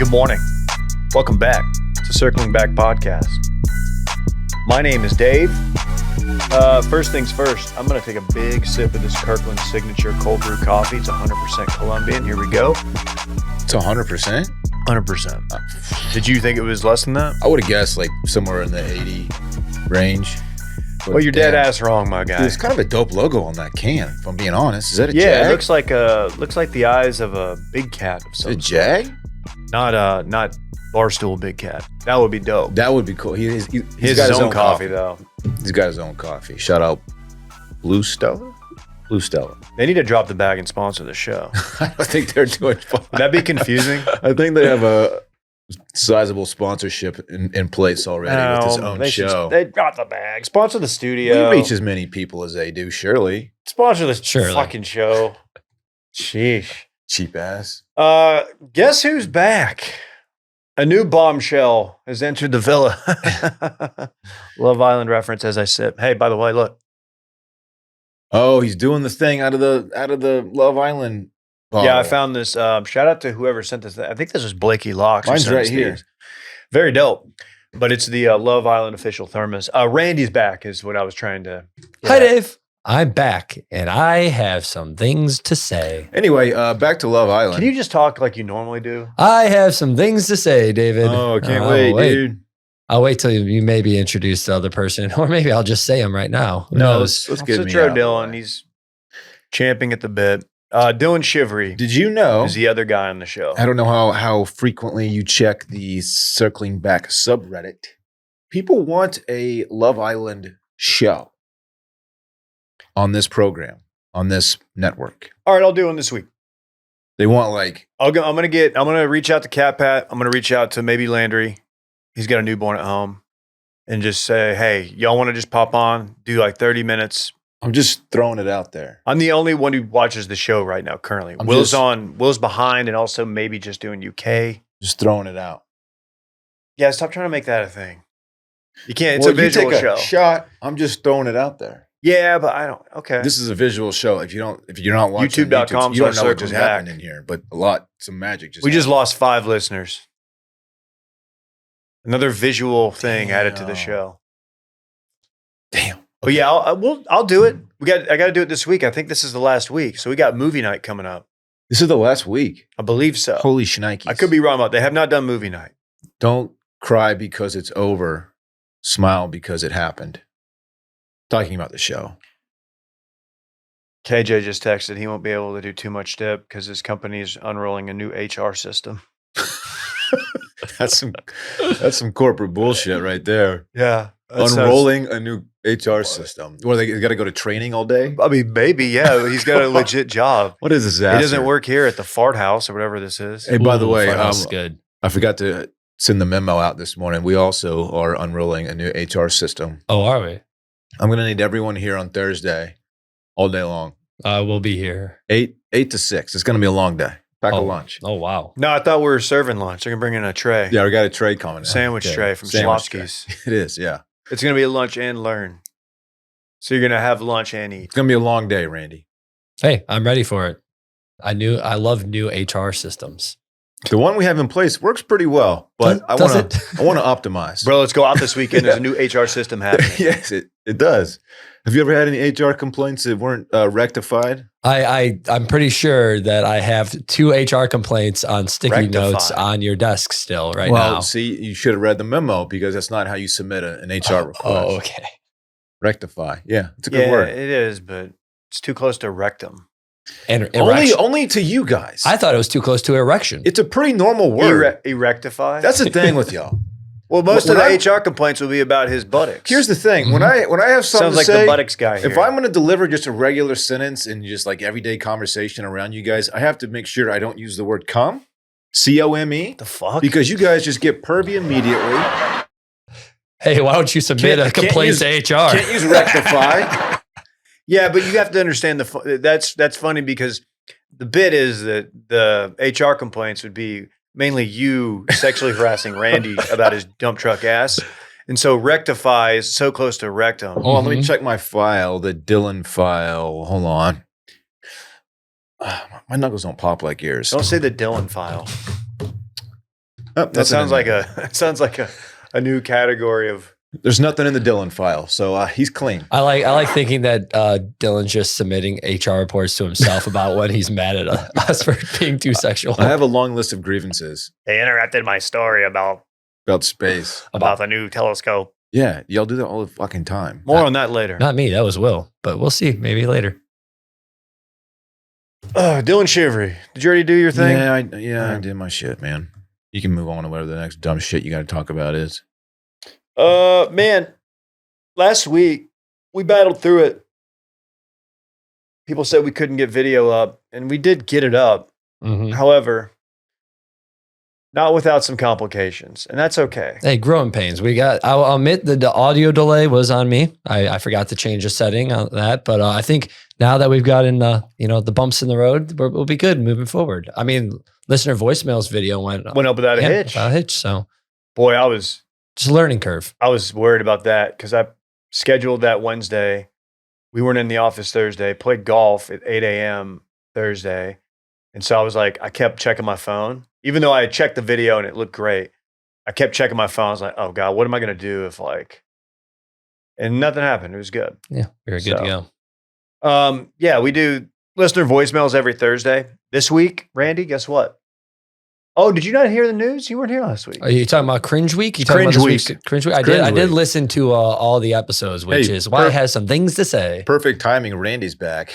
Good morning. Welcome back to Circling Back Podcast. My name is Dave. First things first, I'm going to take a big sip of this Kirkland Signature cold brew coffee. It's 100% Colombian. Here we go. It's 100%? 100%. Did you think it was less than that? I would have guessed like somewhere in the 80 range. But Well, you're dead ass wrong, my guy. There's kind of a dope logo on that can, if I'm being honest. Is that a Yeah, jag? it looks like the eyes of a big cat of some Is it sort. jag? Not Barstool Big Cat. That would be dope. That would be cool. He's He got has his own coffee, though. He's got his own coffee. Shout out Blue Stella? Blue Stella. They need to drop the bag and sponsor the show. I don't think they're doing fine. Would that be confusing? I think they have a sizable sponsorship in place already with his own show. They drop the bag. Sponsor the studio. We reach as many people as they do, surely. Sponsor this Surely. fucking show. Sheesh. Cheap ass. Guess who's back? A new bombshell has entered the villa. Love Island reference as I sip. Hey, by the way, look. Oh, he's doing the thing out of the Love Island bottle. Yeah, I found this. Shout out to whoever sent this. I think this was Blakey Locks. who Mine's sent right us here. these. Very dope. But it's the Love Island official thermos. Randy's back is what I was trying to. Hi, Dave. I'm back, and I have some things to say. Anyway, back to Love Island. Can you just talk like you normally do? I have some things to say, David. Oh, can't I'll wait, dude. I'll wait till you maybe introduce the other person, or maybe I'll just say them right now. Who No, knows? let's get me Citro out. Dillon. He's champing at the bit. Dillon Shivery Did you know? is the other guy on the show. I don't know how frequently you check the Circling Back subreddit. People want a Love Island show on this program, on this network. All right, I'll do one this week. They want like, I'm gonna reach out to Cat Pat. I'm gonna reach out to maybe Landry. He's got a newborn at home, and just say, hey, y'all want to just pop on, do like 30 minutes. I'm just throwing it out there. I'm the only one who watches the show right now currently. I'm Will's behind, and also maybe just doing UK. Just throwing it out. Yeah, stop trying to make that a thing. You can't. It's Well, a visual you take show. a shot. I'm just throwing it out there. Yeah, but I don't. Okay. This is a visual show. If you're not watching YouTube.com/circling you don't know what just back. happened in here. But some magic just We just happened. lost 5 listeners. Another visual thing added to the Damn. show. Damn. But yeah, I'll do it. I got to do it this week. I think this is the last week. So we got movie night coming up. This is the last week. I believe so. Holy shnikes. I could be wrong about. They have not done movie night. Don't cry because it's over. Smile because it happened. Talking about the show. KJ just texted he won't be able to do too much dip because his company is unrolling a new HR system. That's some corporate bullshit right there. Yeah, Unrolling a new HR system. What, they got to go to training all day? I mean, maybe yeah. He's got a legit job. What is this? He doesn't work here at the fart house or whatever this is. Hey, by the way, that's good. I forgot to send the memo out this morning. We also are unrolling a new HR system. Oh, are we? I'm going to need everyone here on Thursday all day long. We'll be here. 8 to 6. It's going to be a long day. Pack a lunch. Oh, wow. No, I thought we were serving lunch. They're gonna bring in a tray. Yeah, we got a tray coming. Sandwich Okay. tray from Sandwich tray. Schlotsky's. It is, yeah. It's gonna be a lunch and learn. So you're gonna have lunch and eat. It's going to be a long day, Randy. Hey, I'm ready for it. I love new HR systems. The one we have in place works pretty well, but I Does want it? to optimize. Bro, let's go out this weekend. There's a new HR system happening. Yes, it does. Have you ever had any HR complaints that weren't rectified? I'm pretty sure that I have 2 HR complaints on sticky Rectified. notes on your desk still right Well, now. see, you should have read the memo because that's not how you submit an HR request. Oh, okay. Rectify. Yeah, it's a good Yeah, word. it is, but it's too close to rectum. And erection. Only to you guys. I thought it was too close to erection. It's a pretty normal word. Erectify. That's the thing with y'all. well, most when of the I- HR complaints will be about his buttocks. Here's the thing. When I have something Sounds to like say, the buttocks guy here. if I'm going to deliver just a regular sentence in just like everyday conversation around you guys, I have to make sure I don't use the word come, C-O-M-E, the fuck? because you guys just get pervy immediately. Hey, why don't you submit a complaint to HR? Can't use rectify. yeah, but you have to understand that's funny because the bit is that the HR complaints would be mainly you sexually harassing Randy about his dump truck ass. And so rectify is so close to rectum. Hold on, let me check my file, the Dillon file. Hold on. My knuckles don't pop like yours. Don't say the Dillon file. Oh, That sounds like a new category of. There's nothing in the Dillon file, so he's clean. I like thinking that Dillon's just submitting HR reports to himself about when he's mad at us for being too sexual. I have a long list of grievances They interrupted my story about space. the new telescope. Yeah, y'all do that all the fucking time. More on that later. Not me. That was Will. But we'll see. Maybe later. Dylan Shivery, did you already do your thing? Yeah, I did my shit, man. You can move on to whatever the next dumb shit you got to talk about is. Man, last week we battled through it. People said we couldn't get video up, and we did get it up. Mhm. However, not without some complications, and that's okay. Hey, growing pains. I'll admit that the audio delay was on me. I forgot to change the setting on that, but I think now that we've gotten the bumps in the road, we'll be good moving forward. I mean, listener voicemails video went Went up without a hitch. Without a hitch. So, Boy, I was just a learning curve. worried about that because I scheduled that Wednesday. We weren't in the office Thursday. Played golf at 8 a.m. Thursday, and so I was like, I kept checking my phone. Even though I had checked the video and it looked great, I kept checking my phone. I was like, oh God, what am I going to do if and nothing happened. It was good. Yeah, very good to go. Yeah, we do listener voicemails every Thursday. This week, Randy, guess what? Oh, did you not hear the news? You weren't here last week. Are you talking about Cringe Week? You Cringe talking about Week. this week's Cringe Week? I Cringe did Week. listen to all the episodes, which is why I has some things to say. Perfect timing. Randy's back.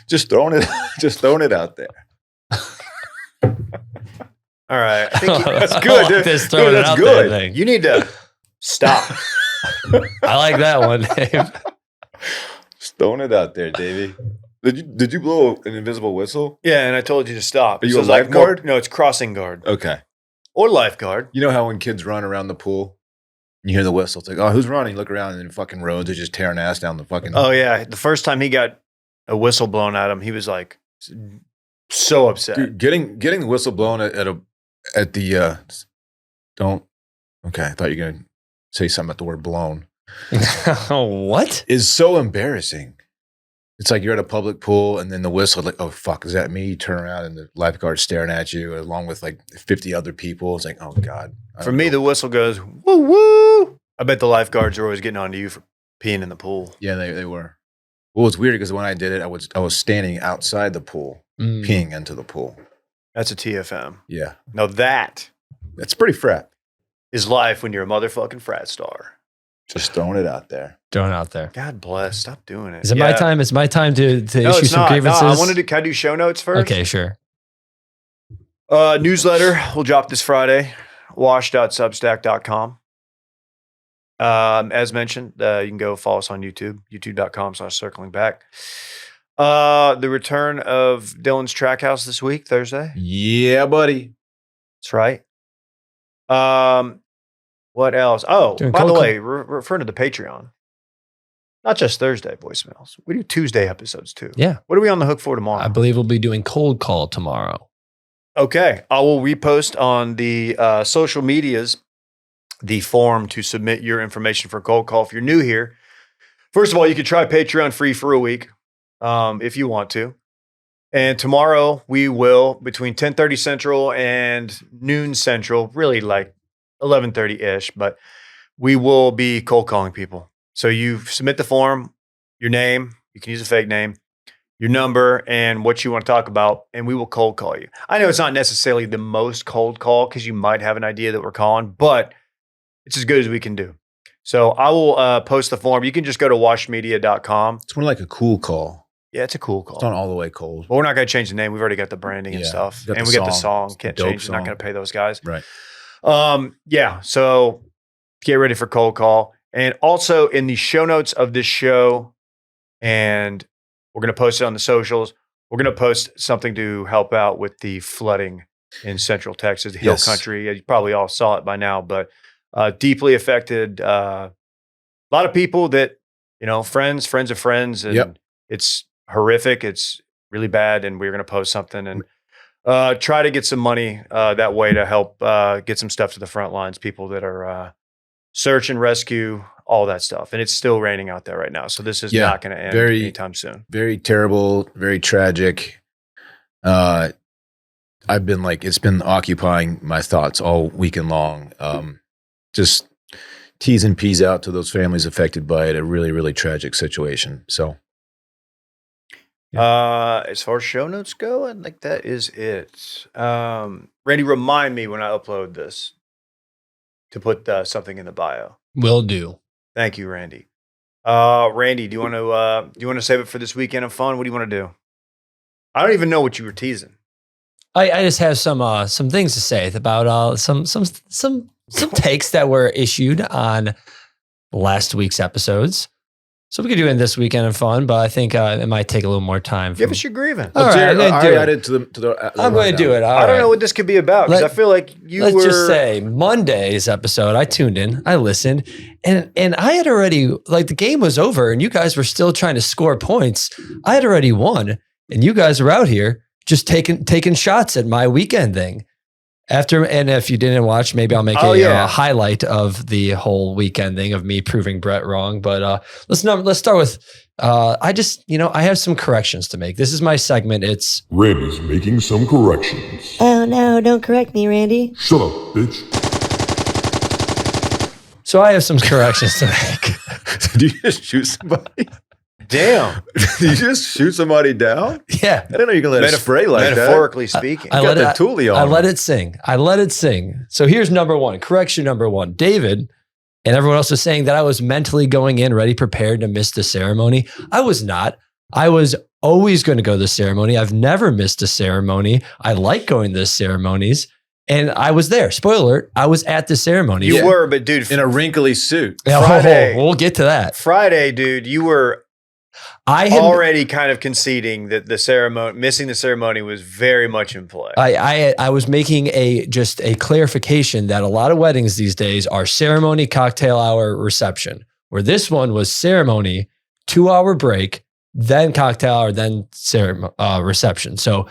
Just throwing it out there. All right. I think that's I good. like dude. this Dude, throwing it that's out good. there thing. You need to stop. I like that one, Dave. Just throwing it out there, Davey. Did you blow an invisible whistle? Yeah, and I told you to stop. Are you So a it's like lifeguard? No, it's crossing guard Okay. or lifeguard. You know how when kids run around the pool, you hear the whistle. It's like, oh, who's running? Look around, and then fucking roads are just tearing ass down the fucking. Oh yeah, the first time he got a whistle blown at him, he was like so upset. Dude, getting the whistle blown at the don't. Okay, I thought you were gonna say something about the word blown. What? Is so embarrassing. It's like you're at a public pool and then the whistle, like, oh, fuck, is that me? You turn around and the lifeguard's staring at you along with like 50 other people. It's like, oh, God. For me, the whistle goes, woo, woo. I bet the lifeguards are always getting on to you for peeing in the pool. Yeah, they were. Well, it's weird because when I did it, I was standing outside the pool, peeing into the pool. That's a TFM. Yeah. Now that That's pretty frat. is life when you're a motherfucking frat star. Just throwing it out there. Throwing out there. God bless. Stop doing it. Is it my time? It's my time to No, issue it's some not. grievances. No, can I do show notes first? Okay, sure. Newsletter will drop this Friday. wash.substack.com. As mentioned, you can go follow us on YouTube, youtube.com/circling back. The return of Dylan's Track House this week, Thursday. Yeah, buddy. That's right. What else? Oh, Doing by the cold way, referring to the Patreon, not just Thursday voicemails. We do Tuesday episodes too. Yeah. What are we on the hook for tomorrow? I believe we'll be doing cold call tomorrow. Okay. I will repost on the social medias the form to submit your information for cold call. If you're new here, first of all, you can try Patreon free for a week if you want to. And tomorrow we will, between 10:30 Central and noon Central, really like 11:30-ish, but we will be cold calling people. So you submit the form, your name, you can use a fake name, your number, and what you want to talk about, and we will cold call you. I know it's not necessarily the most cold call because you might have an idea that we're calling, but it's as good as we can do. So I will post the form. You can just go to washmedia.com. It's more like a cool call. Yeah, it's a cool call. It's not all the way cold. But we're not going to change the name. We've already got the branding and Yeah, stuff. got And the we got the song. song. It's a Can't dope change it. Not song. going to pay those guys. Right. Yeah. So get ready for cold call. And also in the show notes of this show, and we're going to post it on the socials, we're going to post something to help out with the flooding in Central Texas, the Hill Yes. Country. You probably all saw it by now, but deeply affected. A lot of people that, friends of friends, and Yep. it's horrific. It's really bad. And we're going to post something and try to get some money that way to help get some stuff to the front lines, people that are search and rescue, all that stuff. And it's still raining out there right now. So this is Yeah, not going to end very- anytime soon. Very terrible, very tragic. I've been like, it's been occupying my thoughts all weekend long. Just T's and P's out to those families affected by it. A really, really tragic situation. So, as far as show notes go, I think that is it. Randy, remind me when I upload this to put something in the bio. Will do. Thank you, Randy. Randy, do you want to save it for this weekend of fun? What do you want to do? I don't even know what you were teasing. I just have some things to say about some takes that were issued on last week's episodes. So we could do it in this weekend of fun, but I think it might take a little more time. Give us your grievance. All right, I'm going to do it. I don't know what this could be about because I feel like let's just say Monday's episode. I tuned in, I listened, and I had already like the game was over, and you guys were still trying to score points. I had already won, and you guys were out here just taking shots at my weekend thing. And if you didn't watch, maybe I'll make a highlight of the whole weekend thing of me proving Brett wrong. But let's start with I have some corrections to make. This is my segment. It's Randy's making some corrections. Oh no, don't correct me, Randy. Shut up, bitch. So I have some corrections to make. Did you just shoot somebody? Damn. Did you just shoot somebody down? Yeah. I didn't know you could let it spray like that. Metaphorically speaking. I let it sing. I let it sing. So here's number one. Correction number one. David and everyone else was saying that I was mentally going in ready, prepared to miss the ceremony. I was not. I was always going to go to the ceremony. I've never missed a ceremony. I like going to the ceremonies. And I was there. Spoiler alert, I was at the ceremony. You were, but dude. In a wrinkly suit. Friday. We'll get to that. Friday, dude, you were already kind of conceding that missing the ceremony was very much in play. I was making a clarification that a lot of weddings these days are ceremony, cocktail hour, reception, where this one was ceremony, 2-hour break, then cocktail hour, then reception. So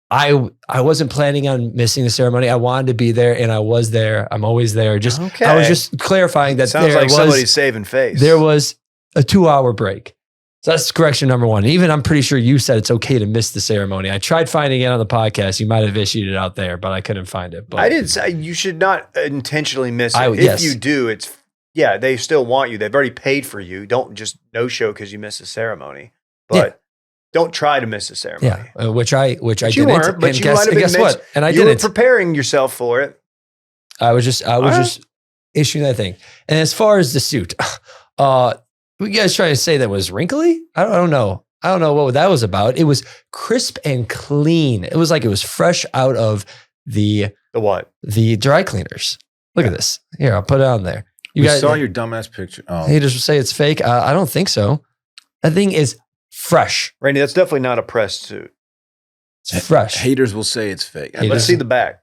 I wasn't planning on missing the ceremony. I wanted to be there, and I was there. I'm always there. I was just clarifying that sounds like somebody's saving face. There was a 2-hour break. So that's correction number one. Even I'm pretty sure you said it's okay to miss the ceremony. I tried finding it on the podcast. You might have issued it out there, but I couldn't find it. But I didn't say you should not intentionally miss it. If you do, they still want you. They've already paid for you. Don't just no show because you missed a ceremony. But don't try to miss a ceremony. Yeah, which I didn't. You weren't, but you might have been guess what? And I you didn't. were preparing yourself for it. I was just issuing that thing. And as far as the suit, you guys trying to say that was wrinkly? I don't know. I don't know what that was about. It was crisp and clean. It was like it was fresh out of the what? The dry cleaners. Look at this. Here, I'll put it on there. You guys saw your dumbass picture. Oh. You just say it's fake. I don't think so. That thing is fresh. Randy, that's definitely not a pressed suit. It's fresh. Haters will say it's fake. Let's see the back.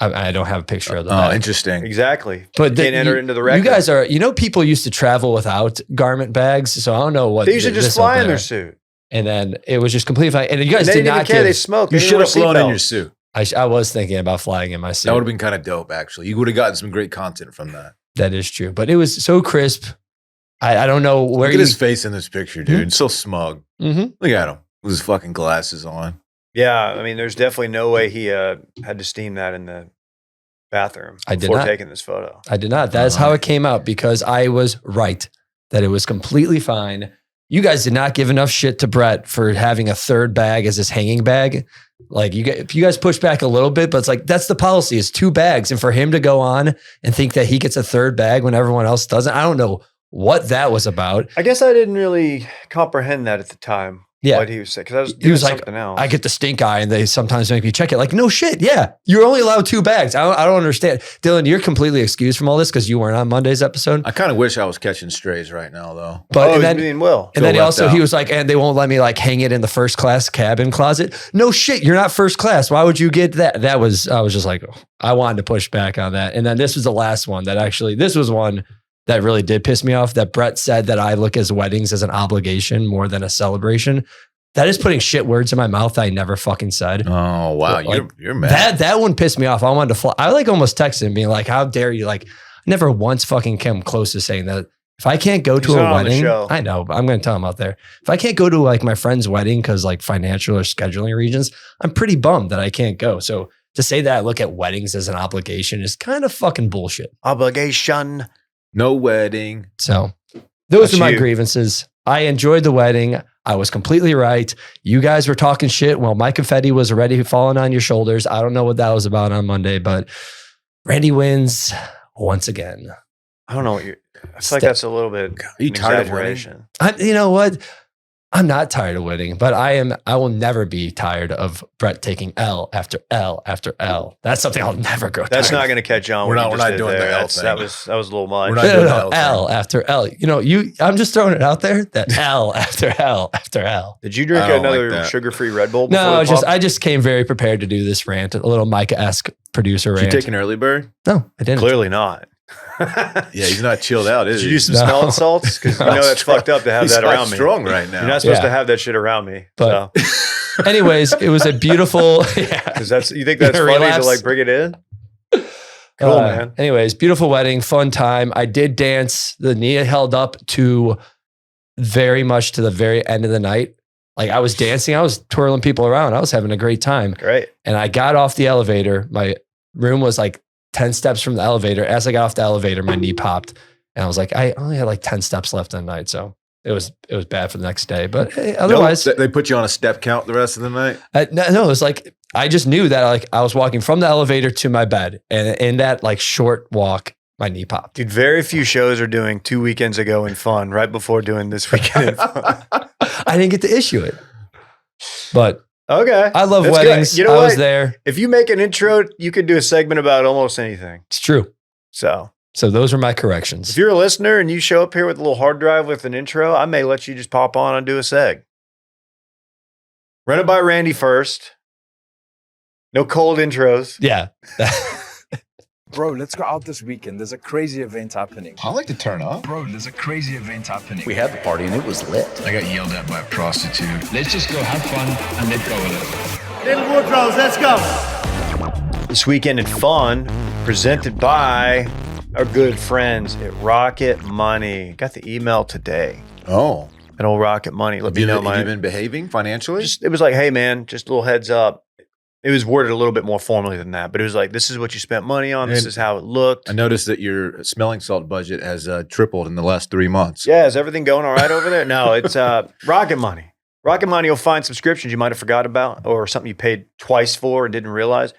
I don't have a picture of the back. Oh, interesting. Exactly. But can't enter into the record. You guys are, people used to travel without garment bags. So I don't know what. They used to just fly in their suit. And then it was just completely fine. And you guys did not care. They smoked. You should have flown in your suit. I was thinking about flying in my suit. That would have been kind of dope, actually. You would have gotten some great content from that. That is true. But it was so crisp. I don't know where Look at his face in this picture, dude. So smug. Mm-hmm. Look at him with his fucking glasses on. Yeah. I mean, there's definitely no way he had to steam that in the bathroom before taking this photo. I did not. That is how it came out because I was right that it was completely fine. You guys did not give enough shit to Brett for having a third bag as his hanging bag. Like you guys pushed back a little bit, but it's like that's the policy. It's 2 bags, and for him to go on and think that he gets a third bag when everyone else doesn't, I don't know what that was about. I guess I didn't really comprehend that at the time. Yeah. What he was saying. Because I was doing something else. I get the stink eye and they sometimes make me check it. Like, no shit. Yeah. You're only allowed 2 bags. I don't understand. Dillon, you're completely excused from all this because you weren't on Monday's episode. I kind of wish I was catching strays right now, though. But and then he was like, and they won't let me like hang it in the first class cabin closet. No shit. You're not first class. Why would you get that? I was just like, I wanted to push back on that. And then this was the last one this was one that really did piss me off, that Brett said that I look as weddings as an obligation more than a celebration. That is putting shit words in my mouth that I never fucking said. Oh, wow. Like, you're mad. That one pissed me off. I wanted to fly. I like almost texted him being like, how dare you? Like, never once fucking came close to saying that If I can't go to He's a not on the wedding, show. I know, but I'm going to tell him out there. If I can't go to like my friend's wedding because like financial or scheduling reasons, I'm pretty bummed that I can't go. So to say that I look at weddings as an obligation is kind of fucking bullshit. Obligation. No wedding. So those That's are my you. grievances. I enjoyed the wedding. I was completely right. You guys were talking shit while my confetti was already falling on your shoulders. I don't know what that was about on Monday, but Randy wins once again. I don't know what you're. I feel like that's a little bit Are you an tired of winning? exaggeration. You know what? I'm not tired of winning, but I will never be tired of Brett taking L after L after L. That's something I'll never grow That's tired not of. going to catch on. We're what not- you we're just not did doing there. the L That thing. was a little much. We're not No, doing no, the no. L thing. L after L. You know, I'm just throwing it out there that L after L after L. Did you drink I don't like another that. sugar-free Red Bull? Before No, the pod? I just came very prepared to do this rant, a little Micah-esque producer Did you rant. take an early bird? No, I didn't. Clearly not. Yeah, he's not chilled out, is Did you he? do some No. smelling salts? Because you know that's Strong. fucked up to have He's that not around me. strong right now. You're not supposed Yeah. to have that shit around me. But- Anyways, it was a beautiful. Yeah. Because that's you think that's Gonna funny relapse? to like bring it in? Cool, man. Anyways, beautiful wedding, fun time. I did dance. The knee held up to very much to the very end of the night. Like I was dancing, I was twirling people around. I was having a great time. Great. And I got off the elevator. My room was like 10 steps from the elevator. As I got off the elevator, my knee popped. And I was like, I only had like 10 steps left in the night. So it was bad for the next day. But hey, otherwise, No, they put you on a step count the rest of the night. no, it was like I just knew that like I was walking from the elevator to my bed. And in that like short walk, my knee popped. Dude, very few shows are doing 2 weekends ago in fun right before doing this weekend in fun. I didn't get to issue it. But Okay. I love That's good. weddings. You know I was what? there. If you make an intro, you could do a segment about almost anything. It's true. So So those are my corrections. if you're a listener and you show up here with a little hard drive with an intro, I may let you just pop on and do a seg. Run it by Randy first. No cold intros. Yeah. Bro, let's go out this weekend. There's a crazy event happening. I like to turn up. Bro, there's a crazy event happening. We had the party and it was lit. I got yelled at by a prostitute. Let's just go have fun and let go of it. Little Woodrows, let's go. This weekend in fun, presented by our good friends at Rocket Money. Got the email today Oh, at old Rocket Money. Let have me you, know have my you been behaving financially? it was like, hey man, just a little heads up. It was worded a little bit more formally than that, but it was like, this is what you spent money on. This And is how it looked. I noticed that your smelling salt budget has tripled in the last 3 months. Yeah, is everything going all right over there? No, it's Rocket Money. Rocket Money, you'll find subscriptions you might have forgot about or something you paid twice for and didn't realize.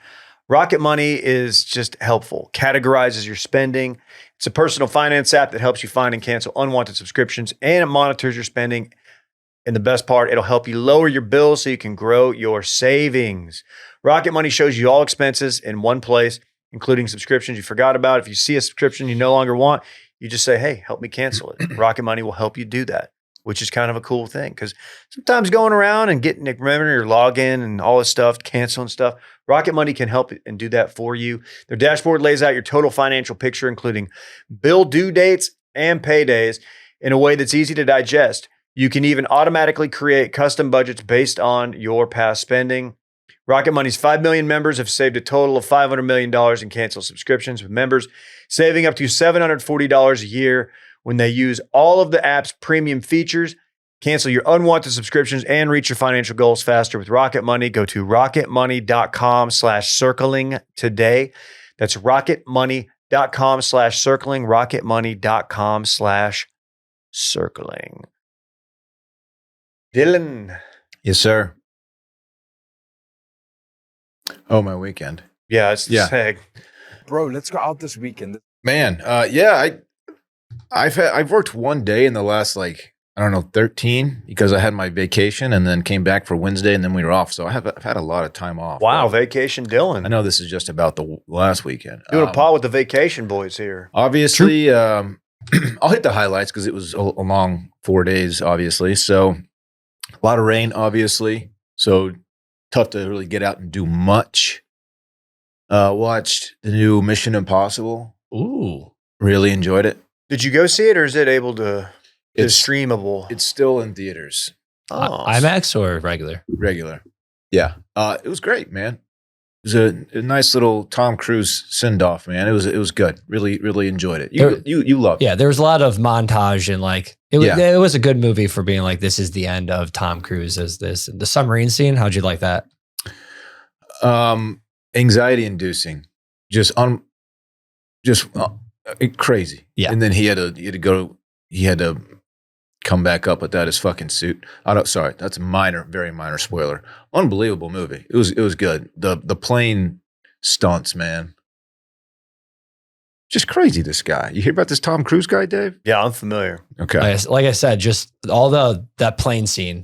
Rocket Money is just helpful, categorizes your spending. It's a personal finance app that helps you find and cancel unwanted subscriptions, and it monitors your spending. And the best part, it'll help you lower your bills so you can grow your savings. Rocket Money shows you all expenses in one place, including subscriptions you forgot about. If you see a subscription you no longer want, you just say, hey, help me cancel it. Rocket Money will help you do that, which is kind of a cool thing because sometimes going around and getting, remembering your login and all this stuff, canceling stuff, Rocket Money can help and do that for you. Their dashboard lays out your total financial picture, including bill due dates and paydays in a way that's easy to digest. You can even automatically create custom budgets based on your past spending. Rocket Money's 5 million members have saved a total of $500 million in canceled subscriptions, with members saving up to $740 a year when they use all of the app's premium features. Cancel your unwanted subscriptions and reach your financial goals faster with Rocket Money. Go to rocketmoney.com/circling today. That's rocketmoney.com/circling, rocketmoney.com/circling. Dillon. Yes, sir. Oh, my weekend. Yeah, it's the Yeah. seg. Bro, let's go out this weekend. Man, I've worked one day in the last 13 because I had my vacation and then came back for Wednesday and then we were off. So I've had a lot of time off. Wow, vacation Dillon. I know this is just about the last weekend. Doing a pod with the vacation boys here. Obviously, I'll hit the highlights because it was a long 4 days, obviously. So a lot of rain, obviously. So tough to really get out and do much. Watched the new Mission Impossible. Ooh. Really enjoyed it. Did you go see it or is it able to It's streamable? It's still in theaters, Oh. IMAX or regular? regular. Yeah, it was great, man. was a nice little Tom Cruise send off, man. It was good. Really enjoyed it. You loved it. Yeah, there was a lot of montage and like it was a good movie for being like this is the end of Tom Cruise as this. The submarine scene, how'd you like that? Anxiety inducing, just crazy. Yeah. And then he had to come back up without his fucking suit. Sorry, that's a very minor spoiler. Unbelievable movie. It was good. The plane stunts, man. Just crazy, this guy. You hear about this Tom Cruise guy, Dave? Yeah, I'm familiar. Okay. Like I said, just all that plane scene,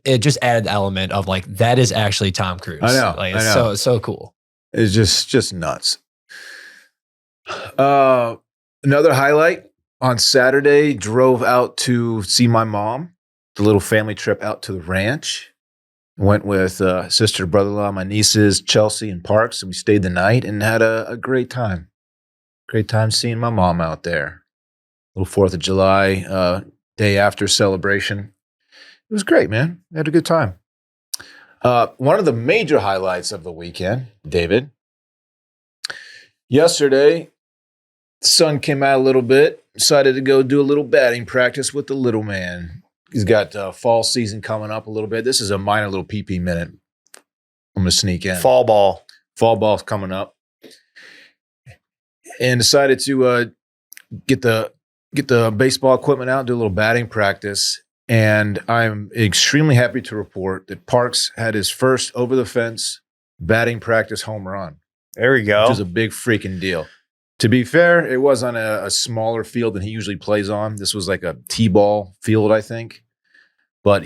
it just added the element of like that is actually Tom Cruise. I know. Like I it's know. so cool. It's just nuts. Another highlight. On Saturday, drove out to see my mom, the little family trip out to the ranch. Went with sister, brother-in-law, my nieces, Chelsea and Parks, and we stayed the night and had a great time. Great time seeing my mom out there. Little 4th of July, day after celebration. It was great, man. We had a good time. One of the major highlights of the weekend, David, yesterday, the sun came out a little bit. Decided to go do a little batting practice with the little man. He's got fall season coming up a little bit. This is a minor little PP minute. I'm going to sneak in. Fall ball. Fall ball's coming up. And decided to get the baseball equipment out, do a little batting practice. And I'm extremely happy to report that Parks had his first over-the-fence batting practice home run. There we go. Which is a big freaking deal. To be fair, it was on a smaller field than he usually plays on. This was like a T-ball field, I think. But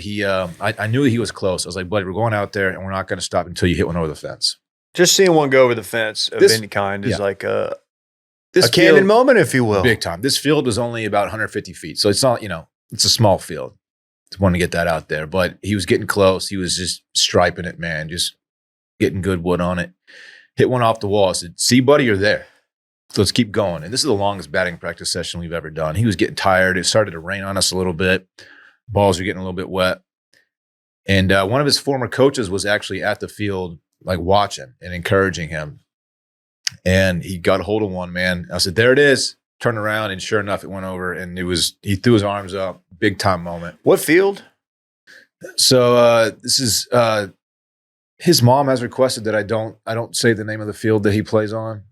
I knew he was close. I was like, buddy, we're going out there and we're not going to stop until you hit one over the fence. Just seeing one go over the fence of any kind is like a canon field, moment, if you will. Big time. This field was only about 150 feet. So it's not, it's a small field. Just wanted to get that out there. But he was getting close. He was just striping it, man. Just getting good wood on it. Hit one off the wall. I said, see, buddy, you're there. So let's keep going. And this is the longest batting practice session we've ever done. He was getting tired. It started to rain on us a little bit. Balls were getting a little bit wet. And one of his former coaches was actually at the field, like watching and encouraging him. And he got a hold of one, man. I said, there it is. Turned around, and sure enough, it went over. And he threw his arms up. Big time moment. What field? So this is his mom has requested that I don't say the name of the field that he plays on.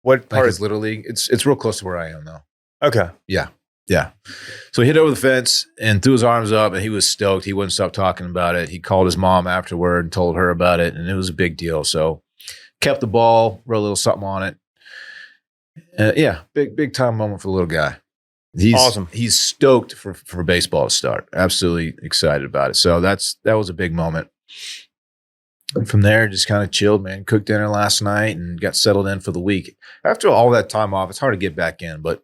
What part? Like his little league. It's real close to where I am though. Okay. Yeah. So he hit over the fence and threw his arms up, and he was stoked. He wouldn't stop talking about it. He called his mom afterward and told her about it, and it was a big deal. So kept the ball, wrote a little something on it. Big time moment for the little guy. He's awesome. He's stoked for baseball to start. Absolutely excited about it. So that was a big moment. And from there, just kind of chilled, man. Cooked dinner last night and got settled in for the week. After all that time off, it's hard to get back in, but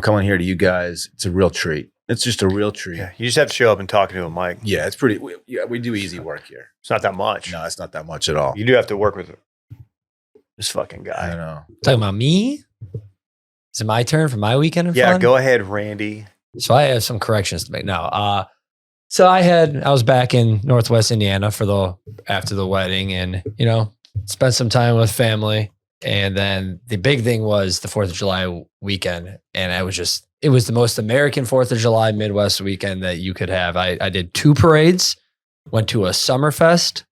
coming here to you guys, it's a real treat. It's just a real treat. Yeah, you just have to show up and talk to him, Mike. Yeah, it's pretty. We do easy work here. It's not that much. No, it's not that much at all. You do have to work with this fucking guy. I know. Talking about me? Is it my turn for my weekend of Yeah, fun? go ahead, Randy. So I have some corrections to make. No, so I was back in Northwest Indiana after the wedding, and spent some time with family. And then the big thing was the 4th of July weekend, and it was the most American 4th of July Midwest weekend that you could have. I did 2 parades, went to a Summerfest,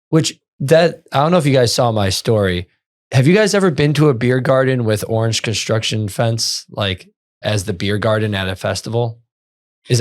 which I don't know if you guys saw my story. Have you guys ever been to a beer garden with orange construction fence, like as the beer garden at a festival?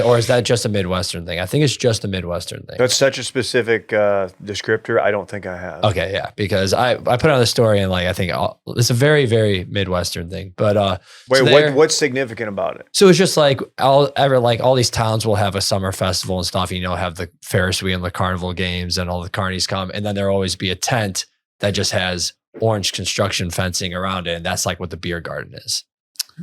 Or is that just a Midwestern thing? I think it's just a Midwestern thing. That's such a specific descriptor. I don't think I have. Okay, yeah, because I put on the story and I think it's a very, very Midwestern thing. But wait, what's significant about it? So it's just like all these towns will have a summer festival and stuff. Have the Ferris wheel and the carnival games and all the carnies come, and then there'll always be a tent that just has orange construction fencing around it, and that's like what the beer garden is.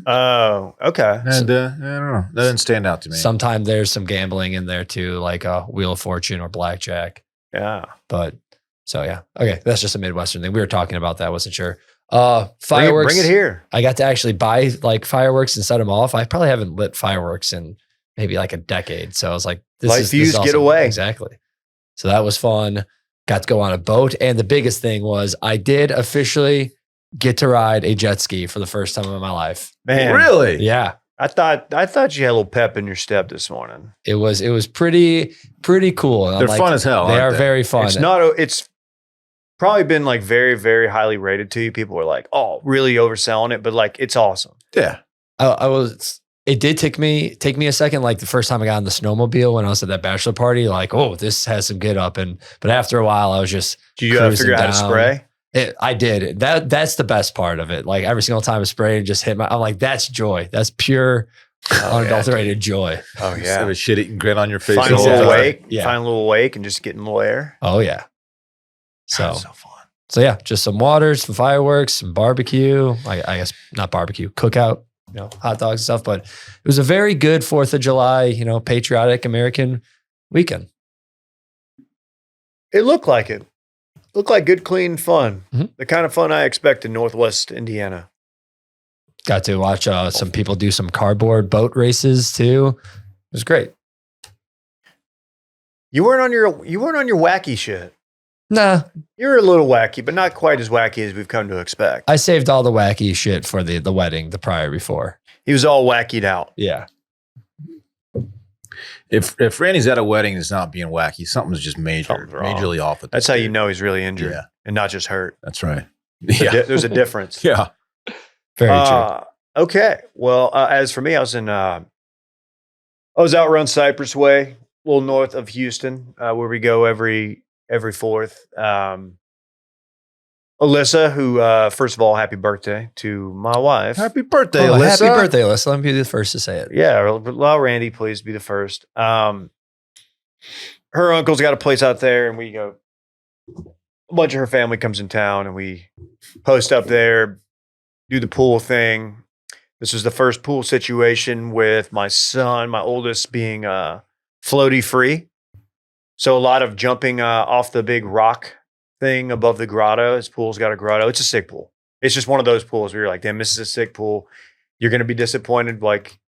Oh, okay. And I don't know. That didn't stand out to me. Sometimes there's some gambling in there too, like a Wheel of Fortune or blackjack. Yeah. But so yeah. Okay. That's just a Midwestern thing. We were talking about that. I wasn't sure. Fireworks. Bring it here. I got to actually buy fireworks and set them off. I probably haven't lit fireworks in maybe a decade. So I was like, this Light is fuse awesome. getaway. Exactly. So that was fun. got to go on a boat. And the biggest thing was I did officially get to ride a jet ski for the first time in my life. Man, Really? Yeah. I thought you had a little pep in your step this morning. It was pretty cool. And They're fun as hell. They aren't are very fun. It's probably been like very, very highly rated to you. People were like, oh, really overselling it, but like it's awesome. Yeah. It did take me a second, like the first time I got on the snowmobile when I was at that bachelor party, like, oh, this has some get up. But after a while I was just Do you figure out how to spray? I did. That's the best part of it. Like every single time I spray and just hit I'm like, that's joy. That's pure unadulterated joy. Oh Just yeah. have a shit-eating grin on your face. Find a the whole little time. wake. Yeah. Find a little wake and just get in a little air. Oh yeah. That's so fun. So yeah, just some waters, some fireworks, some barbecue. I guess not barbecue, cookout, hot dogs and stuff. But it was a very good 4th of July, patriotic American weekend. It looked like it. Looked like good, clean fun. Mhm. The kind of fun I expect in Northwest Indiana. Got to watch some people do some cardboard boat races too. It was great. You weren't on your wacky shit. Nah, You're a little wacky, but not quite as wacky as we've come to expect. I saved all the wacky shit for the wedding the prior before. He was all wackied out. Yeah. If Randy's at a wedding and it's not being wacky, something's just Something's wrong. majorly off with That's this how you dude. know he's really injured and not just hurt. That's right. Yeah. There's a difference. Yeah. Very true. Okay. Well, as for me, I was out around Cypress Way, a little north of Houston, where we go every 4th. Alyssa, who, first of all, happy birthday to my wife. Happy birthday, Oh, Alyssa. happy birthday, Alyssa. Let me be the first to say it. Yeah, allow Randy, please be the first. Her uncle's got a place out there, and we go. A bunch of her family comes in town, and we post up there, do the pool thing. This was the first pool situation with my son, my oldest, being floaty free. So a lot of jumping off the big rock thing above the grotto. His pool's got a grotto. It's a sick pool. It's just one of those pools where you're like, damn, this is a sick pool. You're going to be disappointed like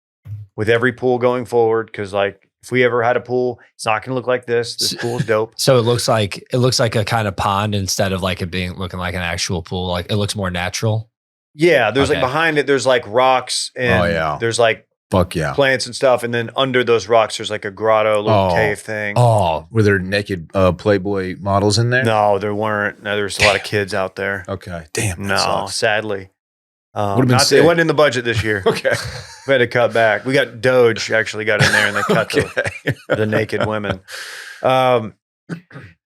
with every pool going forward because like if we ever had a pool, it's not going to look like this. This pool is dope. So it looks like a kind of pond instead of like it looking like an actual pool. Like it looks more natural. Yeah, there's Okay. like behind it, there's like rocks and there's like Fuck yeah. plants and stuff. And then under those rocks, there's like a grotto, little cave thing. Oh, Were there naked Playboy models in there? No, there weren't. No, there's a lot of kids out there. Okay. Damn. that No, sucks. sadly. Would've been It sick. wasn't in the budget this year. Okay. We had to cut back. We got Doge actually got in there and they cut the naked women.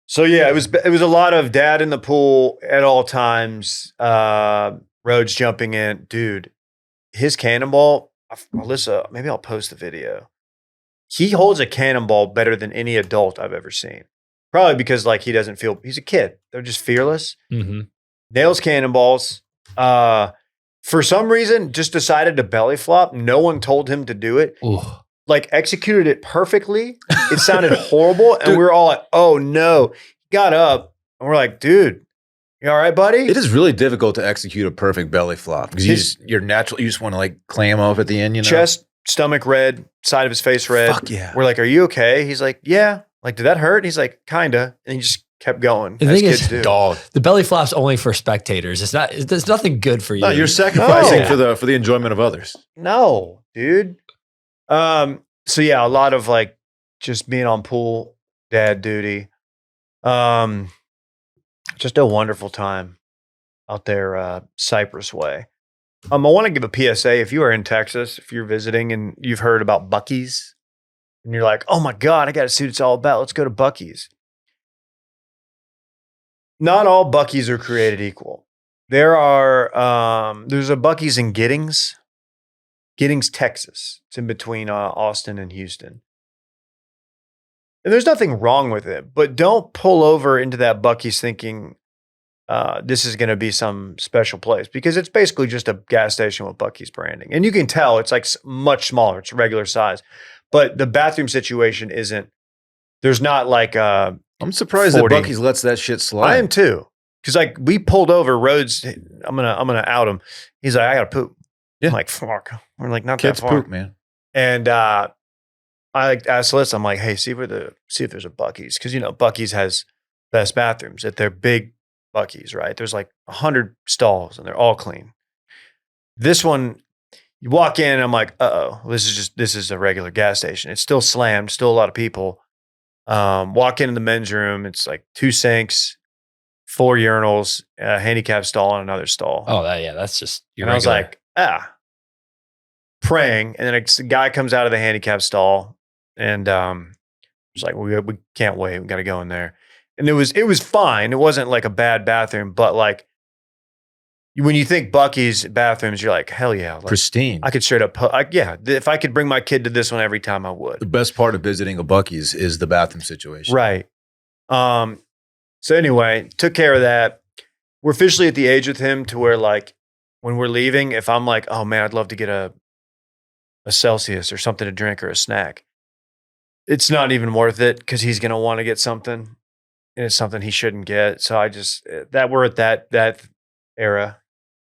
So yeah, it was a lot of dad in the pool at all times. Rhodes jumping in. Dude, his cannonball, Alyssa, maybe I'll post the video. He holds a cannonball better than any adult I've ever seen. Probably because like he doesn't feel he's a kid. They're just fearless. mm-hmm. Nails cannonballs. For some reason, just decided to belly flop. No one told him to do it. Ooh. Like executed it perfectly. It sounded horrible. And we were all like, oh no. He got up and we're like, dude, you all right, buddy? It is really difficult to execute a perfect belly flop because you're natural. You just want to like clam off at the end, you know? Chest, stomach red, side of his face red. Fuck yeah. We're like, are you okay? He's like, yeah. Like, did that hurt? He's like, kinda. And he just kept going. The as thing is, kids do. Dog. The belly flop's only for spectators. There's nothing good for you. No, you're sacrificing No. for the enjoyment of others. No, dude. So yeah, a lot of like just being on pool dad duty. Just a wonderful time out there, Cypress Way. I want to give a PSA. If you are in Texas, if you're visiting and you've heard about Buc-ee's, and you're like, oh my God, I got to see what it's all about. Let's go to Buc-ee's. Not all Buc-ee's are created equal. There's a Buc-ee's in Giddings, Texas. It's in between Austin and Houston. And there's nothing wrong with it, but don't pull over into that Buc-ee's thinking this is going to be some special place because it's basically just a gas station with Buc-ee's branding. And you can tell it's like much smaller. It's regular size. But the bathroom situation there's not like I'm surprised 40. that Buc-ee's lets that shit slide. I am too. Because like we pulled over Rhodes. I'm gonna out him. He's like, I gotta poop. Yeah. I'm like, fuck. We're like, not Kids that far. poop, man. And I asked Alyssa, I'm like, hey, see if there's a Buc-ee's. Because Buc-ee's has best bathrooms at their big Buc-ee's, right? There's like 100 stalls and they're all clean. This one, you walk in and I'm like, uh-oh, this is a regular gas station. It's still slammed, still a lot of people. Walk into the men's room. It's like 2 sinks, 4 urinals, a handicap stall and another stall. Oh, that's just. And I was like, praying. And then a guy comes out of the handicap stall and it's like, we can't wait. We got to go in there. And it was fine. It wasn't like a bad bathroom, but like when you think Buc-ee's bathrooms, you're like, hell yeah. Like, Pristine. I could straight up, if I could bring my kid to this one every time, I would. The best part of visiting a Buc-ee's is the bathroom situation. Right. So anyway, took care of that. We're officially at the age with him to where like when we're leaving, if I'm like, oh man, I'd love to get a Celsius or something to drink or a snack, it's not even worth it because he's going to want to get something and it's something he shouldn't get. So we're at that era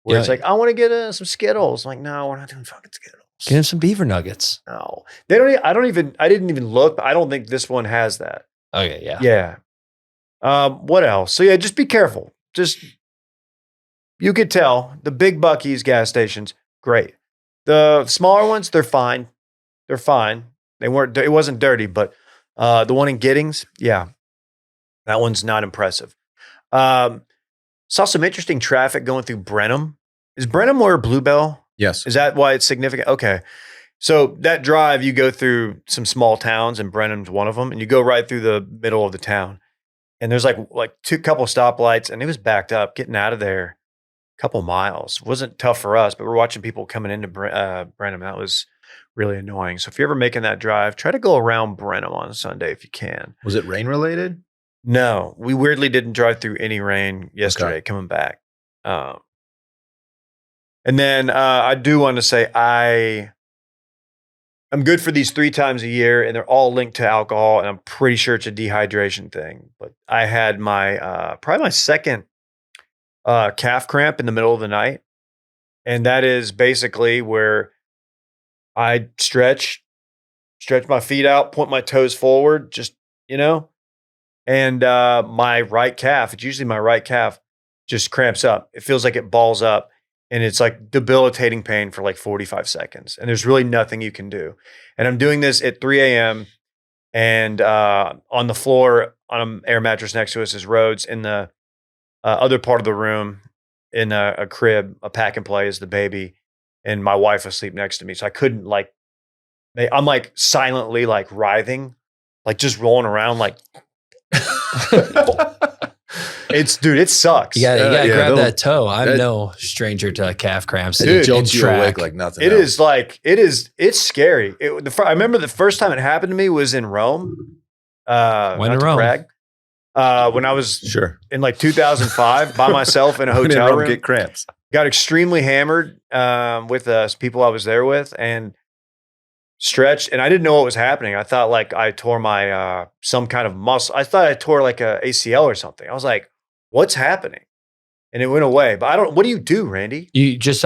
where it's like, I want to get some Skittles. I'm like, no, we're not doing fucking Skittles. Get him some beaver nuggets. No, they don't. I didn't even look. But I don't think this one has that. Okay, yeah. Yeah. What else? So yeah, just be careful. You could tell the big Buc-ee's gas stations, great. The smaller ones, they're fine. They're fine. It wasn't dirty, but the one in Giddings, yeah, that one's not impressive. Saw some interesting traffic going through Brenham. Is Brenham where Bluebell? Yes. Is that why it's significant? Okay. So that drive, you go through some small towns and Brenham's one of them, and you go right through the middle of the town. And there's like couple stoplights, and it was backed up. Getting out of there a couple miles wasn't tough for us, but we're watching people coming into Brenham. That was really annoying. So if you're ever making that drive, try to go around Brenham on Sunday if you can. Was it rain related? No, we weirdly didn't drive through any rain yesterday coming back. And then I do want to say I'm good for these 3 times a year, and they're all linked to alcohol, and I'm pretty sure it's a dehydration thing. But I had my probably my second calf cramp in the middle of the night, and that is basically where I stretch my feet out, point my toes forward, just and my right calf. It's usually my right calf just cramps up. It feels like it balls up. And it's like debilitating pain for like 45 seconds. And there's really nothing you can do. And I'm doing this at 3 a.m. And on the floor, on an air mattress next to us is Rhodes. In the other part of the room, in a crib, a pack and play is the baby. And my wife asleep next to me. So I couldn't I'm like silently like writhing, like just rolling around like. It sucks. You gotta grab that toe. I'm no stranger to calf cramps. It jolts you awake like nothing. It's scary. I remember the first time it happened to me was in Rome. When in Rome? Brag, when I was in like 2005 by myself in a When hotel in Rome, room. get cramps. Got extremely hammered with people I was there with and stretched, and I didn't know what was happening. I thought like I tore my some kind of muscle. I thought I tore like a ACL or something. I was like, what's happening? And it went away. But what do you do, Randy? You just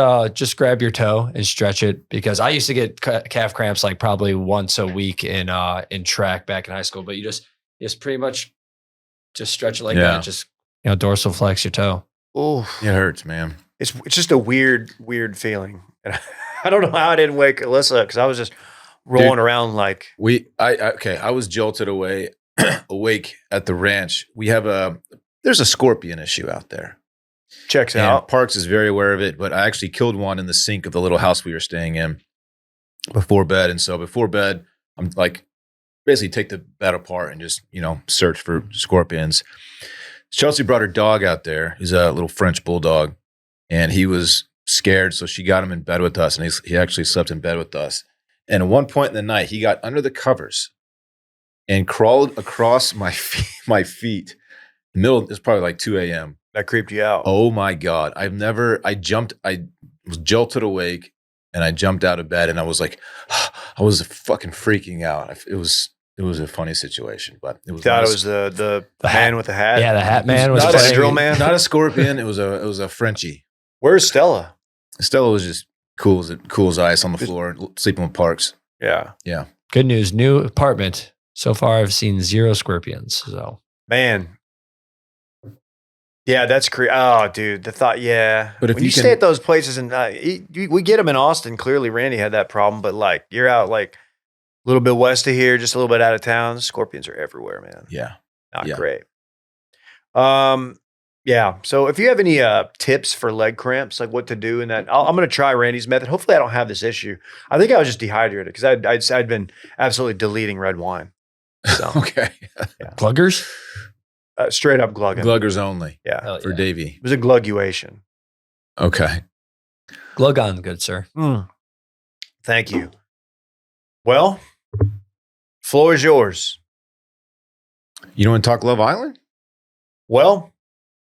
grab your toe and stretch it, because I used to get calf cramps like probably once a week in track back in high school. But you just pretty much just stretch it like that. Just dorsal flex your toe. Oh, it hurts, man. It's just a weird feeling. And I don't know how I didn't wake Alyssa because I was just rolling around like I was jolted awake at the ranch. There's a scorpion issue out there. Checks And out. Parks is very aware of it, but I actually killed one in the sink of the little house we were staying in before bed. And so before bed, I'm like, basically take the bed apart and just, search for scorpions. Chelsea brought her dog out there. He's a little French bulldog, and he was scared. So she got him in bed with us, and he actually slept in bed with us. And at one point in the night, he got under the covers and crawled across my feet. It's probably like 2 a.m. That creeped you out. Oh my God. I was jolted awake, and I jumped out of bed, and I was like, I was fucking freaking out. It was a funny situation, but it was. Thought it was the man with the hat. Yeah, the hat man was not playing. a drill man, not a scorpion. It was a Frenchie. Where's Stella? Stella was just cool as ice on the floor, sleeping with Parks. Yeah. Good news, new apartment. So far, I've seen 0 scorpions. So man, Yeah, that's crazy. Oh, dude, the thought. Yeah, But if when you you can- stay at those places, and we get them in Austin. Clearly, Randy had that problem, but like you're out like a little bit west of here, just a little bit out of town. Scorpions are everywhere, man. Yeah. Not Yeah. great. Yeah. So if you have any tips for leg cramps, like what to do in that, I'm going to try Randy's method. Hopefully, I don't have this issue. I think I was just dehydrated because I'd been absolutely deleting red wine. So Okay. Gluggers? straight up glugging. Gluggers only Yeah. Hell for yeah. Davey. It was a gluguation. Okay. Glug on, good sir. Thank you. Well, floor is yours. You don't want to talk Love Island? Well,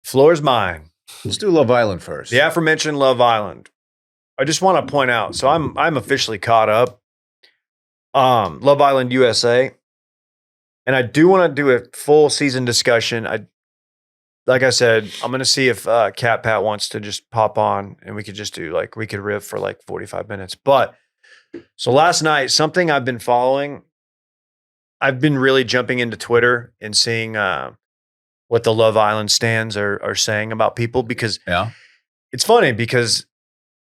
floor is mine. Let's do Love Island first. The aforementioned Love Island. I just want to point out, so I'm officially caught up. Love Island USA. And I do want to do a full season discussion. Like I said, I'm going to see if Cat Pat wants to just pop on and we could just do we could riff for like 45 minutes. But so last night, something I've been following, I've been really jumping into Twitter and seeing what the Love Island stands are saying about people, because Yeah. it's funny because